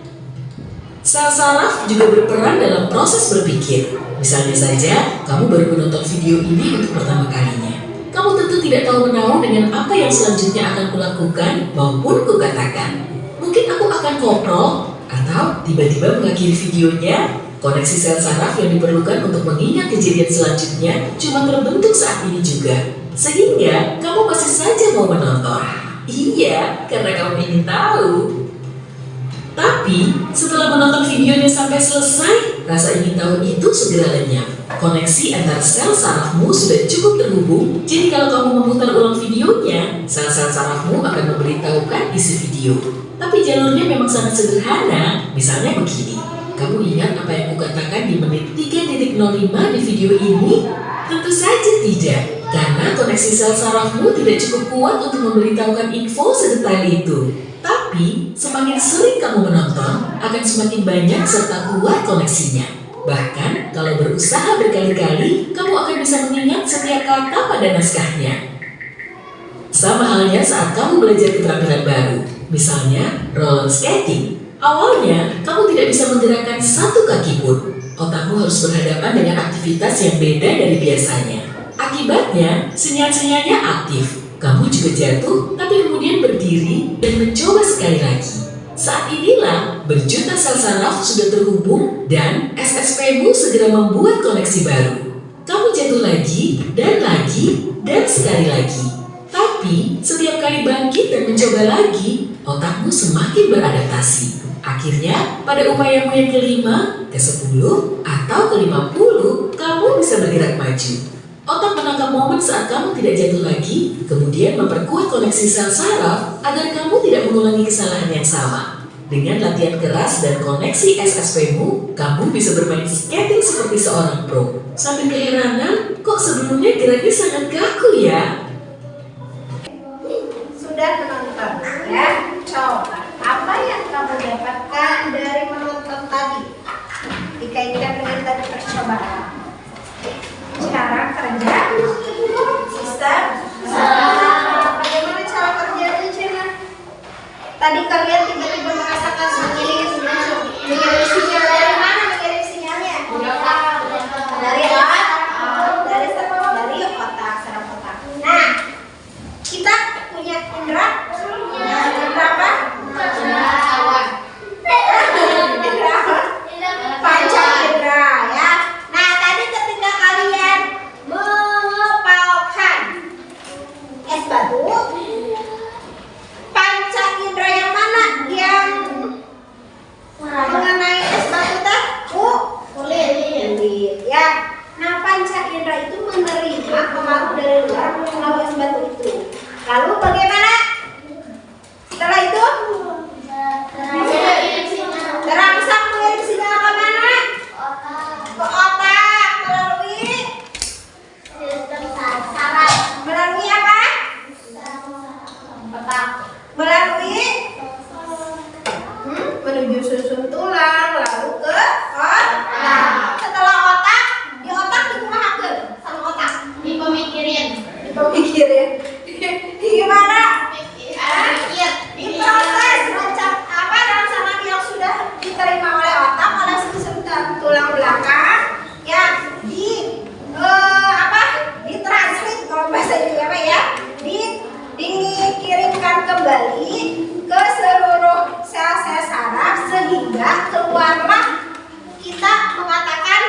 Sel saraf juga berperan dalam proses berpikir. Misalnya saja, kamu baru menonton video ini untuk pertama kalinya. Kamu tentu tidak tahu menahu dengan apa yang selanjutnya akan kulakukan maupun kukatakan. Mungkin aku akan koprol, atau tiba-tiba mengakhiri videonya. Koneksi sel saraf yang diperlukan untuk mengingat kejadian selanjutnya cuma terbentuk saat ini juga. Sehingga kamu masih saja mau menonton. Iya, karena kamu ingin tahu. Tapi, setelah menonton videonya sampai selesai, rasa ingin tahu itu segera lenyap. Koneksi antar sel sarafmu sudah cukup terhubung, jadi kalau kamu memutar ulang videonya, sel-sel sarafmu akan memberitahukan isi video. Tapi jalurnya memang sangat sederhana, misalnya begini. Kamu ingat apa yang kukatakan di menit 3.05 di video ini? Tentu saja tidak, karena koneksi sel sarafmu tidak cukup kuat untuk memberitahukan info sedetail itu. Tapi, semakin sering kamu menonton, akan semakin banyak serta kuat koneksinya. Bahkan, kalau berusaha berkali-kali, kamu akan bisa mengingat setiap kata pada naskahnya. Sama halnya saat kamu belajar keterampilan baru, misalnya roller skating. Awalnya, kamu tidak bisa menggerakkan satu kaki pun. Otakmu harus berhadapan dengan aktivitas yang beda dari biasanya. Akibatnya, sinyal-sinyalnya aktif. Kamu juga jatuh, tapi kemudian berdiri dan mencoba sekali lagi. Saat inilah, berjuta sel saraf sudah terhubung dan SSP-mu segera membuat koneksi baru. Kamu jatuh lagi, dan sekali lagi. Tapi, setiap kali bangkit dan mencoba lagi, otakmu semakin beradaptasi. Akhirnya, pada upayamu yang ke-5, ke-10, atau ke-50, kamu bisa bergerak maju. Otak menangkap momen saat kamu tidak jatuh lagi, kemudian memperkuat koneksi sel saraf agar kamu tidak mengulangi kesalahan yang sama. Dengan latihan keras dan koneksi SSP-mu, kamu bisa bermain skating seperti seorang pro. Sambil keheranan, kok sebelumnya geraknya sangat kaku ya? Sudah menonton ya? Coba, apa yang kamu dapatkan dari menonton tadi? Dikaitkan dengan tadi percobaan. Cara kerja sistem bagaimana cara kerjanya Cina? Tadi kalian tiba-tiba merasakan tulang belakang ya ditranslate kalau bahasa Indonesia apa ya, dikirimkan kembali ke seluruh sel-sel saraf sehingga keluarlah kita mengatakan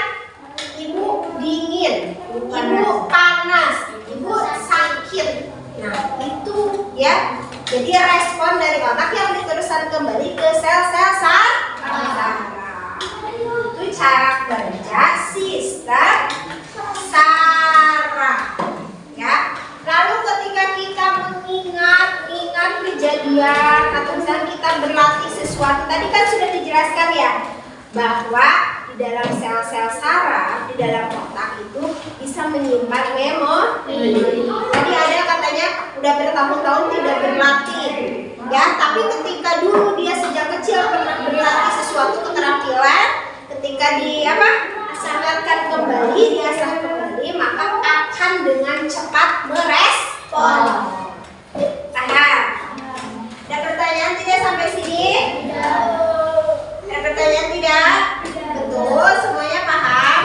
ibu dingin, ibu panas, ibu sakit. Nah itu ya, jadi respon dari otak yang diteruskan kembali ke sel-sel saraf. Itu cara kerja sistem saraf ya. Lalu ketika kita mengingat kejadian atau misalnya kita berlatih sesuatu, tadi kan sudah dijelaskan ya bahwa di dalam sel-sel saraf, di dalam otak itu bisa menyimpan memori. Tadi ada katanya udah bertahun-tahun tidak berlatih ya, tapi ketika dulu dia sejak kecil pernah berlatih sesuatu keterampilan, ketika sandarkan kembali, diasah kembali, maka akan dengan cepat merespon. Paham? Ada pertanyaan tidak sampai sini? Ada pertanyaan tidak? Betul, semuanya paham?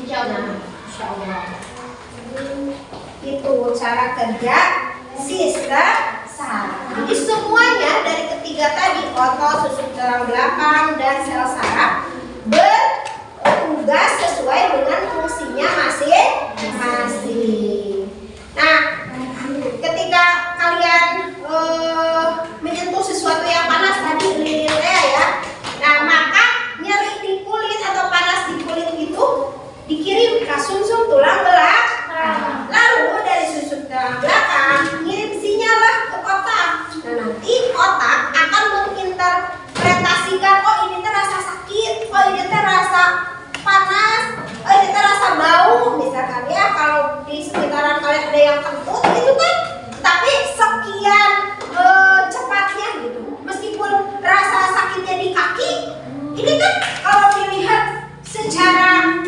Insya Allah. Itu cara kerja sistem saraf. Jadi semuanya dari ketiga tadi, otot, susun tulang belakang, dan sel saraf bertugas sesuai dengan fungsinya masing-masing. Nah, ketika kalian menyentuh sesuatu yang panas tadi ya, nah maka nyeri di kulit atau panas di kulit itu dikirim ke sumsum tulang belakang. Lalu dari sumsum tulang belakang ngirim sinyal lah ke otak. Nah nanti otak akan menginterpretasikan, oh ini terasa sakit, oh ini terasa panas, oh ini terasa bau misalkan ya. Kalau di sekitaran kalian ada yang kentut itu kan, tapi sekian cepatnya gitu. Meskipun rasa sakitnya di kaki, ini kan kalau dilihat secara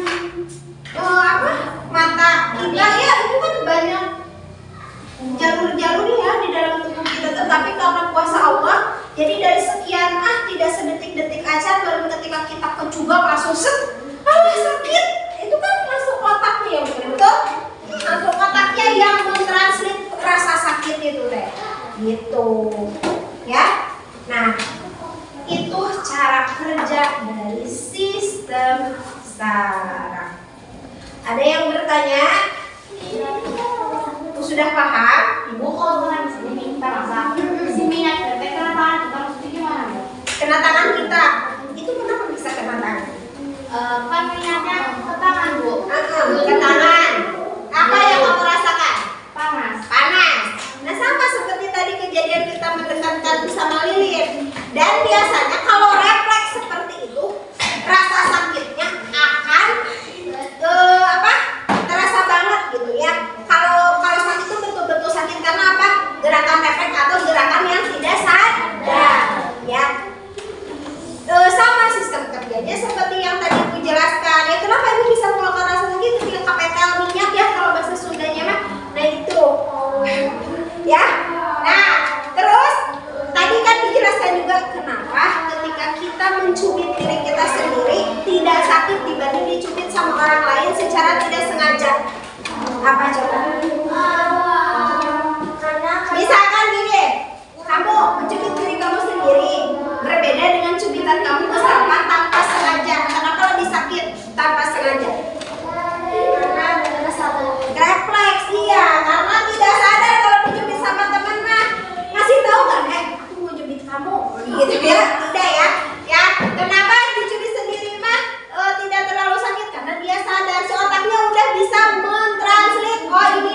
mata kita ya, itu kan banyak jalur-jalur ya di dalam tubuh kita. Tetapi karena kuasa Allah, jadi dari sekian tidak sedetik-detik aja, baru ketika kita kecubak langsung sakit, itu kan langsung otaknya yang betul, langsung otaknya yang mentranslate rasa sakit itu deh, gitu ya. Nah itu cara kerja dari sistem saraf. Ada yang bertanya? Sudah paham? Ibu kalau bukan minta masak, si minat bebek kena tangan kita maksudnya gimana Bu? Kena tangan kita, itu kenapa bisa kena tangan? Kan minatnya ke tangan Bu. Ke tangan. Apa yang kamu rasakan? Panas. Panas. Nah sama seperti tadi kejadian kita mendekatkan bersama Lilin. Dan biasanya kalau refleks seperti itu, rasa sakitnya akan terasa banget gitu ya. Kalau sakit itu betul-betul sakit karena apa? Gerakan refleks atau gerakan yang tidak sadar ya. Sama sistem kerjanya seperti yang tadi aku jelaskan ya. Kenapa ini bisa mengeluarkan rasa sakit ketika KPTL minyak ya, kalau bahasa Sundanya mah. Nah itu ya. Nah terus tadi kan dijelaskan juga kenapa ketika kita mencubit diri kita sendiri tidak sakit dibanding dicubit sama orang lain secara tidak sengaja. Apa coba? Misalkan gini, kamu mencubit diri kamu sendiri berbeda dengan cubitan kamu ke salman tanpa sengaja. Kenapa lebih sakit tanpa sengaja? Refleks, iya, karena tidak sadar. Kalau dicubit sama teman mah masih tahu kan, aku mau cubit kamu, gitu ya, tidak ya. Ya, kenapa dicubit sendiri mah tidak terlalu sakit? Karena dia sadar, si otaknya udah bisa mentranslate, oh ini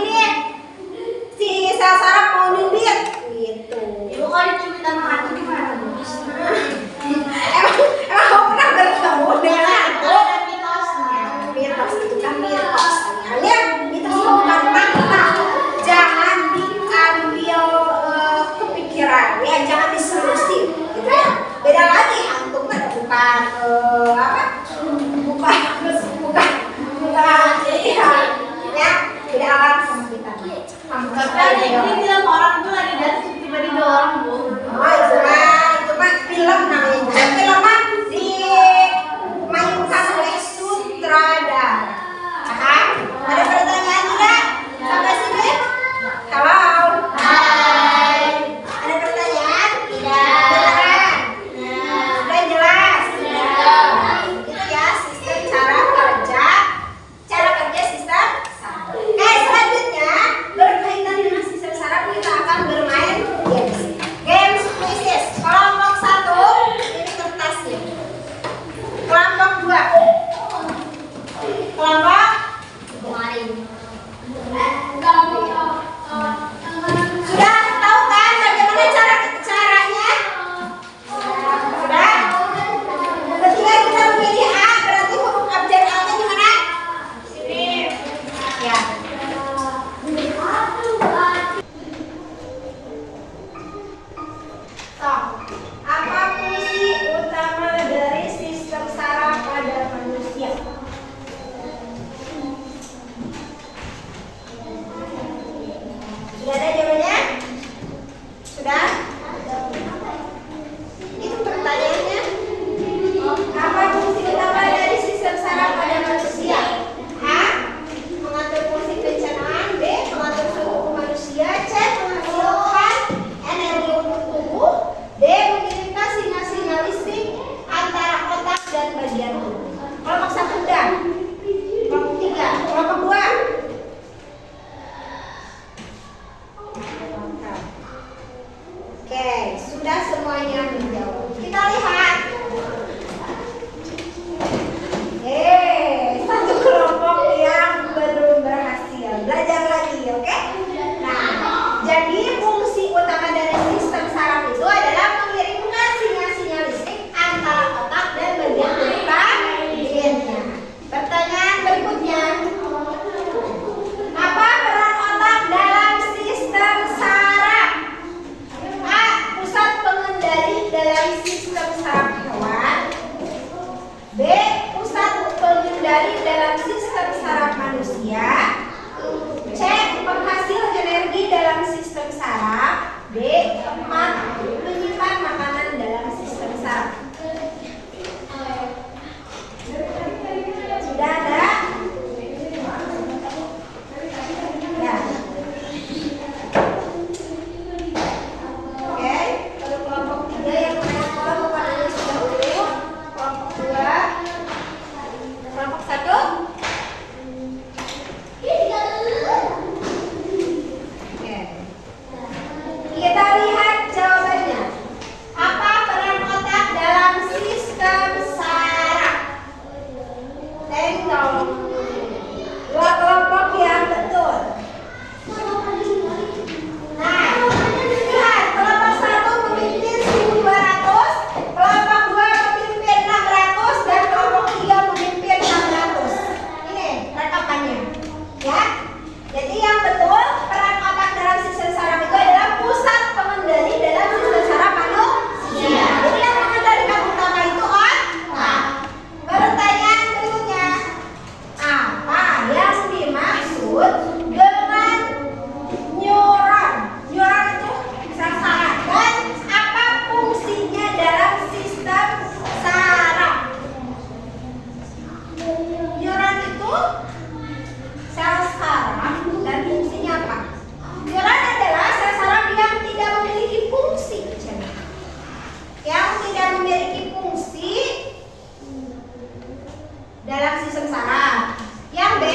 sistem saraf. Yang B,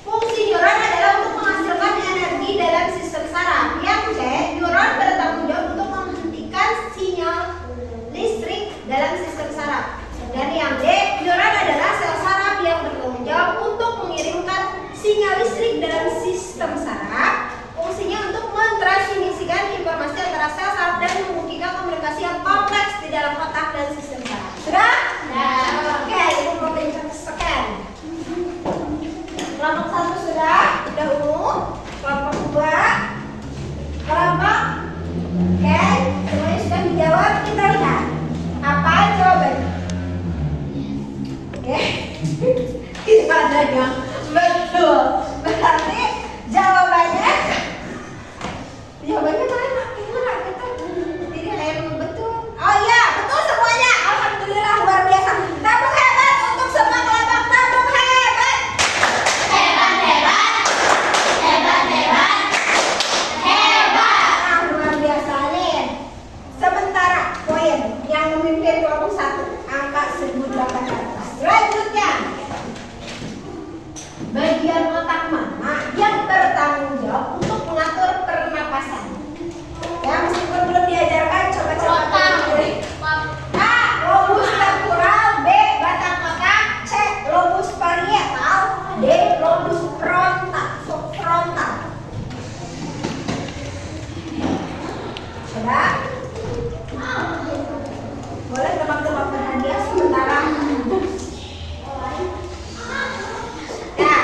fungsi neuron adalah untuk menghasilkan energi dalam sistem saraf. Yang C, neuron bertanggung jawab untuk menghentikan sinyal listrik dalam sistem saraf. Dan yang D, neuron adalah sel saraf yang bertanggung jawab untuk mengirimkan sinyal listrik dalam sistem saraf. Fungsinya untuk mentransmisikan informasi antara sel saraf dan memungkinkan komunikasi yang kompleks di dalam otak dan sistem saraf. Sudah? Oke, ibu mau scan. Kelompok 1 sudah ungu. Kelompok 2, kelompok oke, semuanya sudah dijawab. Kita lihat apa jawabannya. Oke, tidak ada yang betul. Berarti jawabannya mana? Gimana kita? Jadi yang betul. Oh iya, betul semuanya. Alhamdulillah, luar biasa. Tabung hebat untuk semua kelompok. Tabung hebat. Ah, luar biasa nih. Sementara poin yang memimpin kelompok 1 angka 1.800. Selanjutnya, bagian otak mana yang bertanggung jawab untuk mengatur pernapasan? Ya, meskipun belum diajarkan, coba-coba pilih. A. Lobus temporal, B. Batang otak, C. Lobus parietal, D. Lobus frontal. Sudah? Boleh tebak-tebak berhadiah sementara. Nah,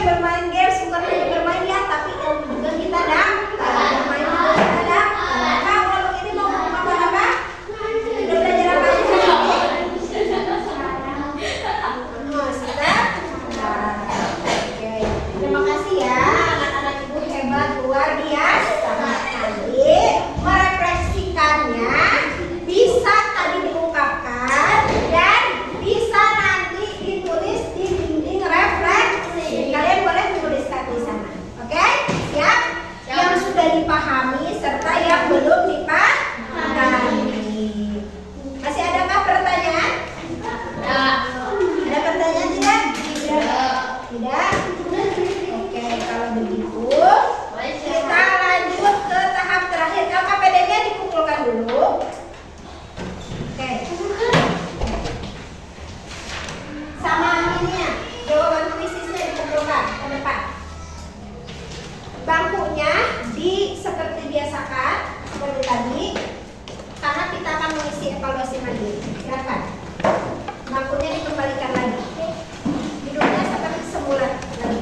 bermain games bukan hanya bermain ya, tapi ilmu juga kita bermain juga kita dapat. Kalau ini mau apa? Sudah belajar apa aja? Sudah. Oke. Terima kasih ya anak-anak ibu hebat luar biasa. Nanti merefleksikannya bisa tadi diungkapkan dan bisa nanti ditulis di dinding refleksi. Kalian boleh menuliskan di sana. Oke? Siap? Yang sudah dipahami serta yang belum dipahami. Masih adakah pertanyaan? Ada pertanyaan tidak? Tidak? Oke, kalau begitu kita lanjut ke tahap terakhir. LKPD-nya dikumpulkan dulu. Oke. Sama ininya, jawaban kuisisnya dikumpulkan ke depan. Bangkunya seperti biasakan seperti tadi, karena kita akan mengisi evaluasi mandiri. Silakan. Bangkunya dikembalikan lagi. Duduknya seperti semula lagi.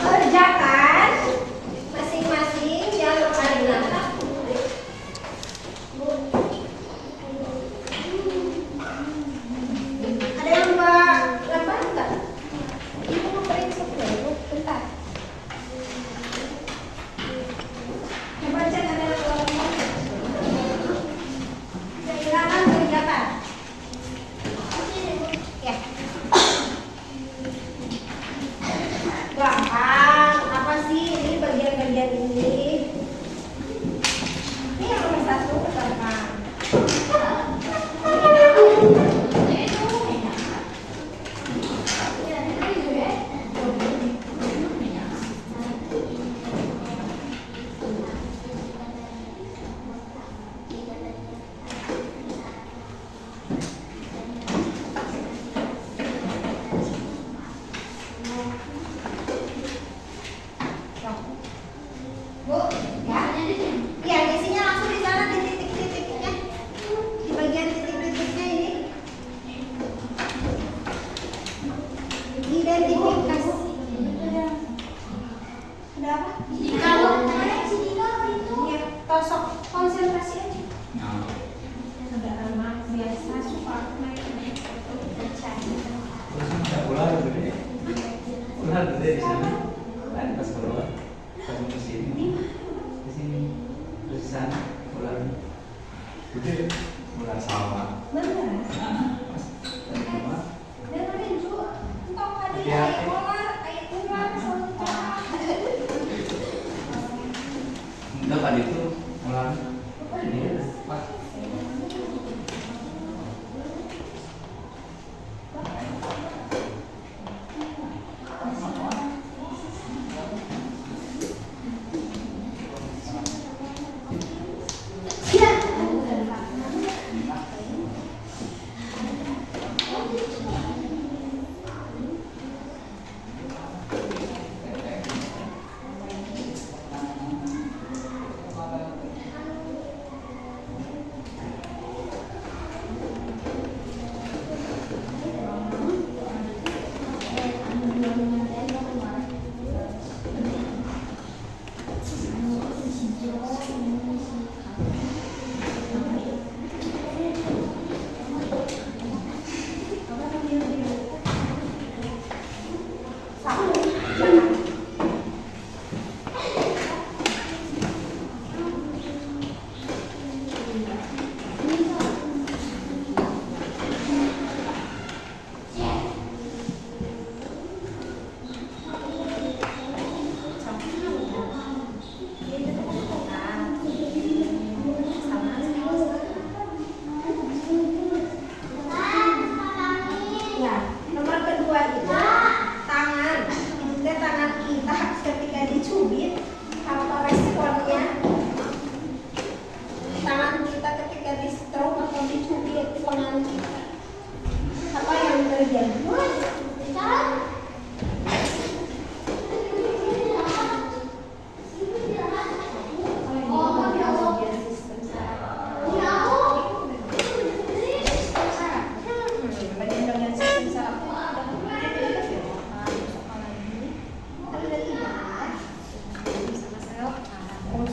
Kerjakan masing-masing yang ada. Ada yang gambar enggak? Ibu mau periksa dulu, bentar. Coba cek ada gambar. Silakan kerjakan. Ya. Gampang, apa sih ini bagian-bagian ini? Ini yang nomor 1 gampang. Bu, ya, ya isinya langsung di sana di titik-titiknya, di bagian titik-titiknya ini, identifikasi. Ada apa? Ya, tosok konsentrasi aja. Ada anak biasa suka main ular gede di sana. Kan pas keluar, kamu ke sini, di sini, terus di sana, ular gede, ular sawah. beneran? Pas dari rumah, Dengerin juga, entah ada Hati-hati. kayak ular, saudara. enggak kan itu ular ini pas.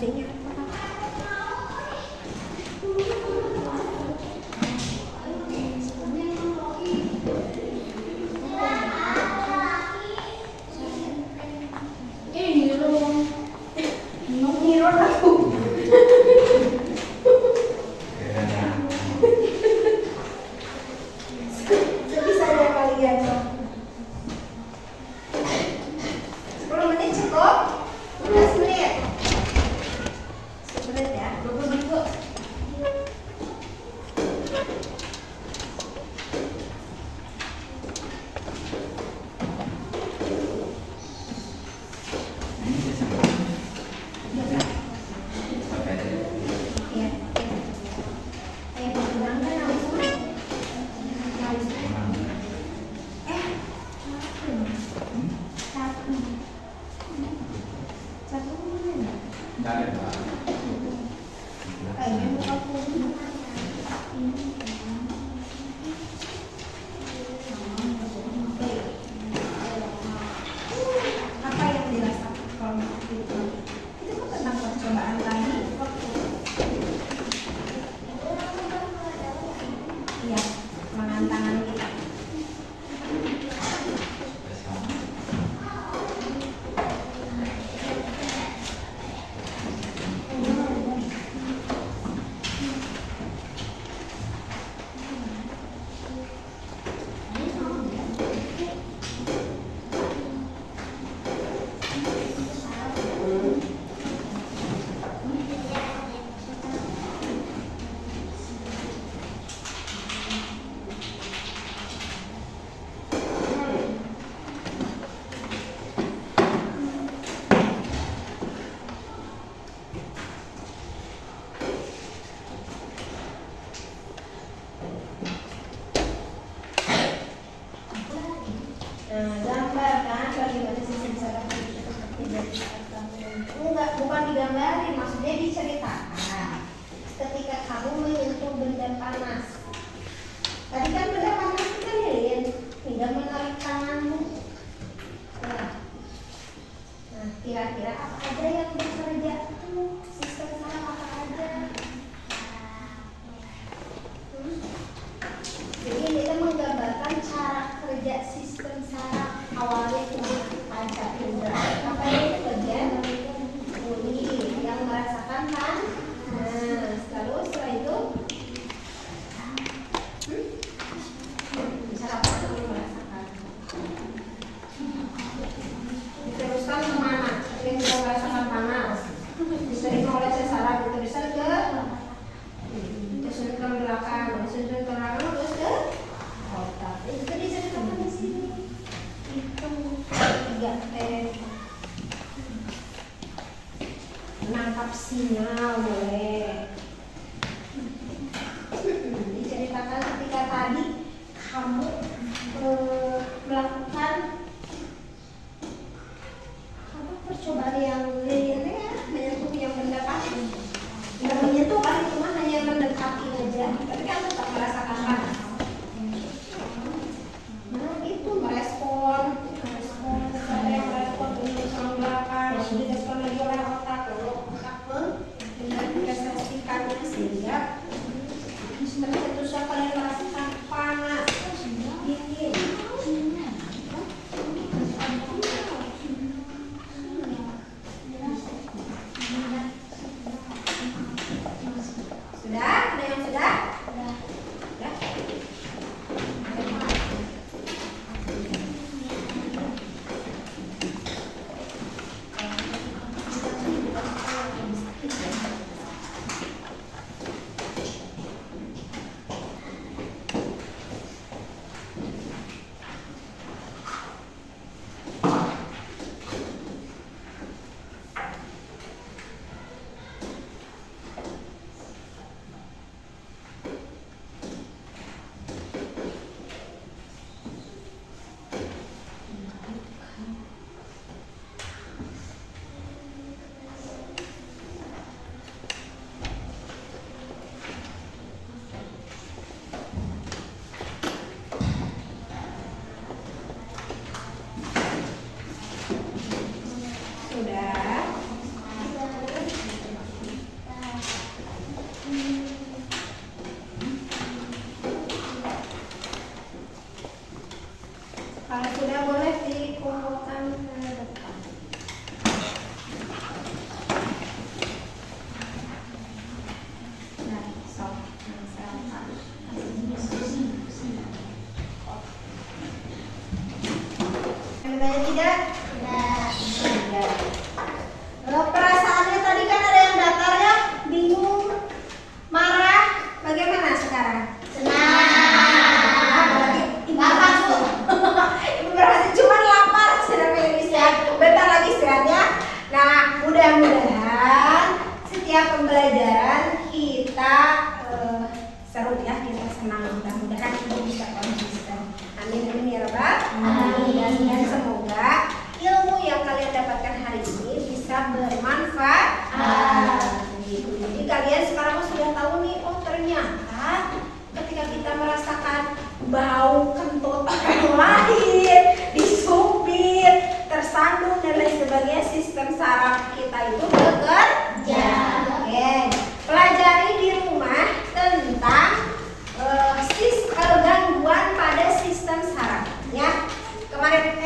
AC-nya. Mirror aku. Bisa ya kalian. 10 menit cukup? 15 menit? 10 menit ya? 20 menit Bu. Ini bisa sampai. Sampai aja. Iya. Ayo pulang kan langsung. Langsung. Satu. Satu mana? Nggak ada, Pak. Kayaknya muka aku. Apa yang dirasakan kalau itu? Itu kan tentang percobaan tadi. Iya, tangan kita. Nah, gambarkan bagaimana sistem saraf itu seperti dari saat kamu. Enggak, bukan digambarin, maksudnya diceritakan. Ketika kamu menyentuh benda panas. Tadi kan benda panas itu kan lilin, tinggal menarik tanganmu. Nah, kira-kira apa aja yang bekerja? Sistem saraf apa aja? Jadi kita menggambarkan cara kerja sistem saraf. Awalnya cuma panca indera. Apa itu bagian bunyi yang merasakan kan? Nah, lalu setelah itu cara apa yang merasakan? Diteruskan kemana? Yang sudah merasakan panas diterima oleh saraf, diteruskan ke ke belakang, terus ke otak. Itu tadi diceritakan di sini. Itu 3T. Menangkap sinyal boleh. Diceritakan ketika tadi kamu melakukan apa percobaan yang lainnya, menyentuh yang benda panas. Tidak menyentuh kan, itu mah hanya mendekati aja, tapi kan tetap merasakan panas. Nah itu merespon, ada yang merespon untuk sang belakang, direspon lagi oleh otak, lalu otak mengekspresikannya sehingga tercetus kalian merasakan panas, dingin. Sudah? Ada yang sudah? Sudah. mudah-mudahan setiap pembelajaran kita seru ya, kita senang. Mudah-mudahan kita bisa konsisten. Amin amin ya Rabbal alamin. Dan semoga ilmu yang kalian dapatkan hari ini bisa bermanfaat. Gitu. Jadi kalian sekarang sudah tahu nih, oh ternyata ketika kita merasakan bau kentut orang lain, disupir, tersandung dan lain sebagainya, sistem saraf kita itu bekerja. Oke, pelajari di rumah tentang gangguan pada sistem saraf. Ya, kemarin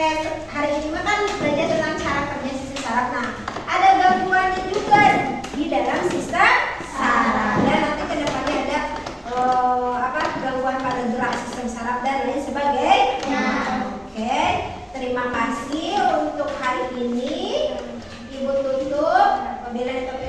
hari ini kan belajar tentang cara kerja sistem saraf. Nah, ada gangguannya juga di dalam sistem saraf. Dan nanti kedepannya ada gangguan pada gerak sistem saraf dan lain sebagainya. Oke, terima kasih untuk hari ini. Ibu tutup. Wabillahi taufiq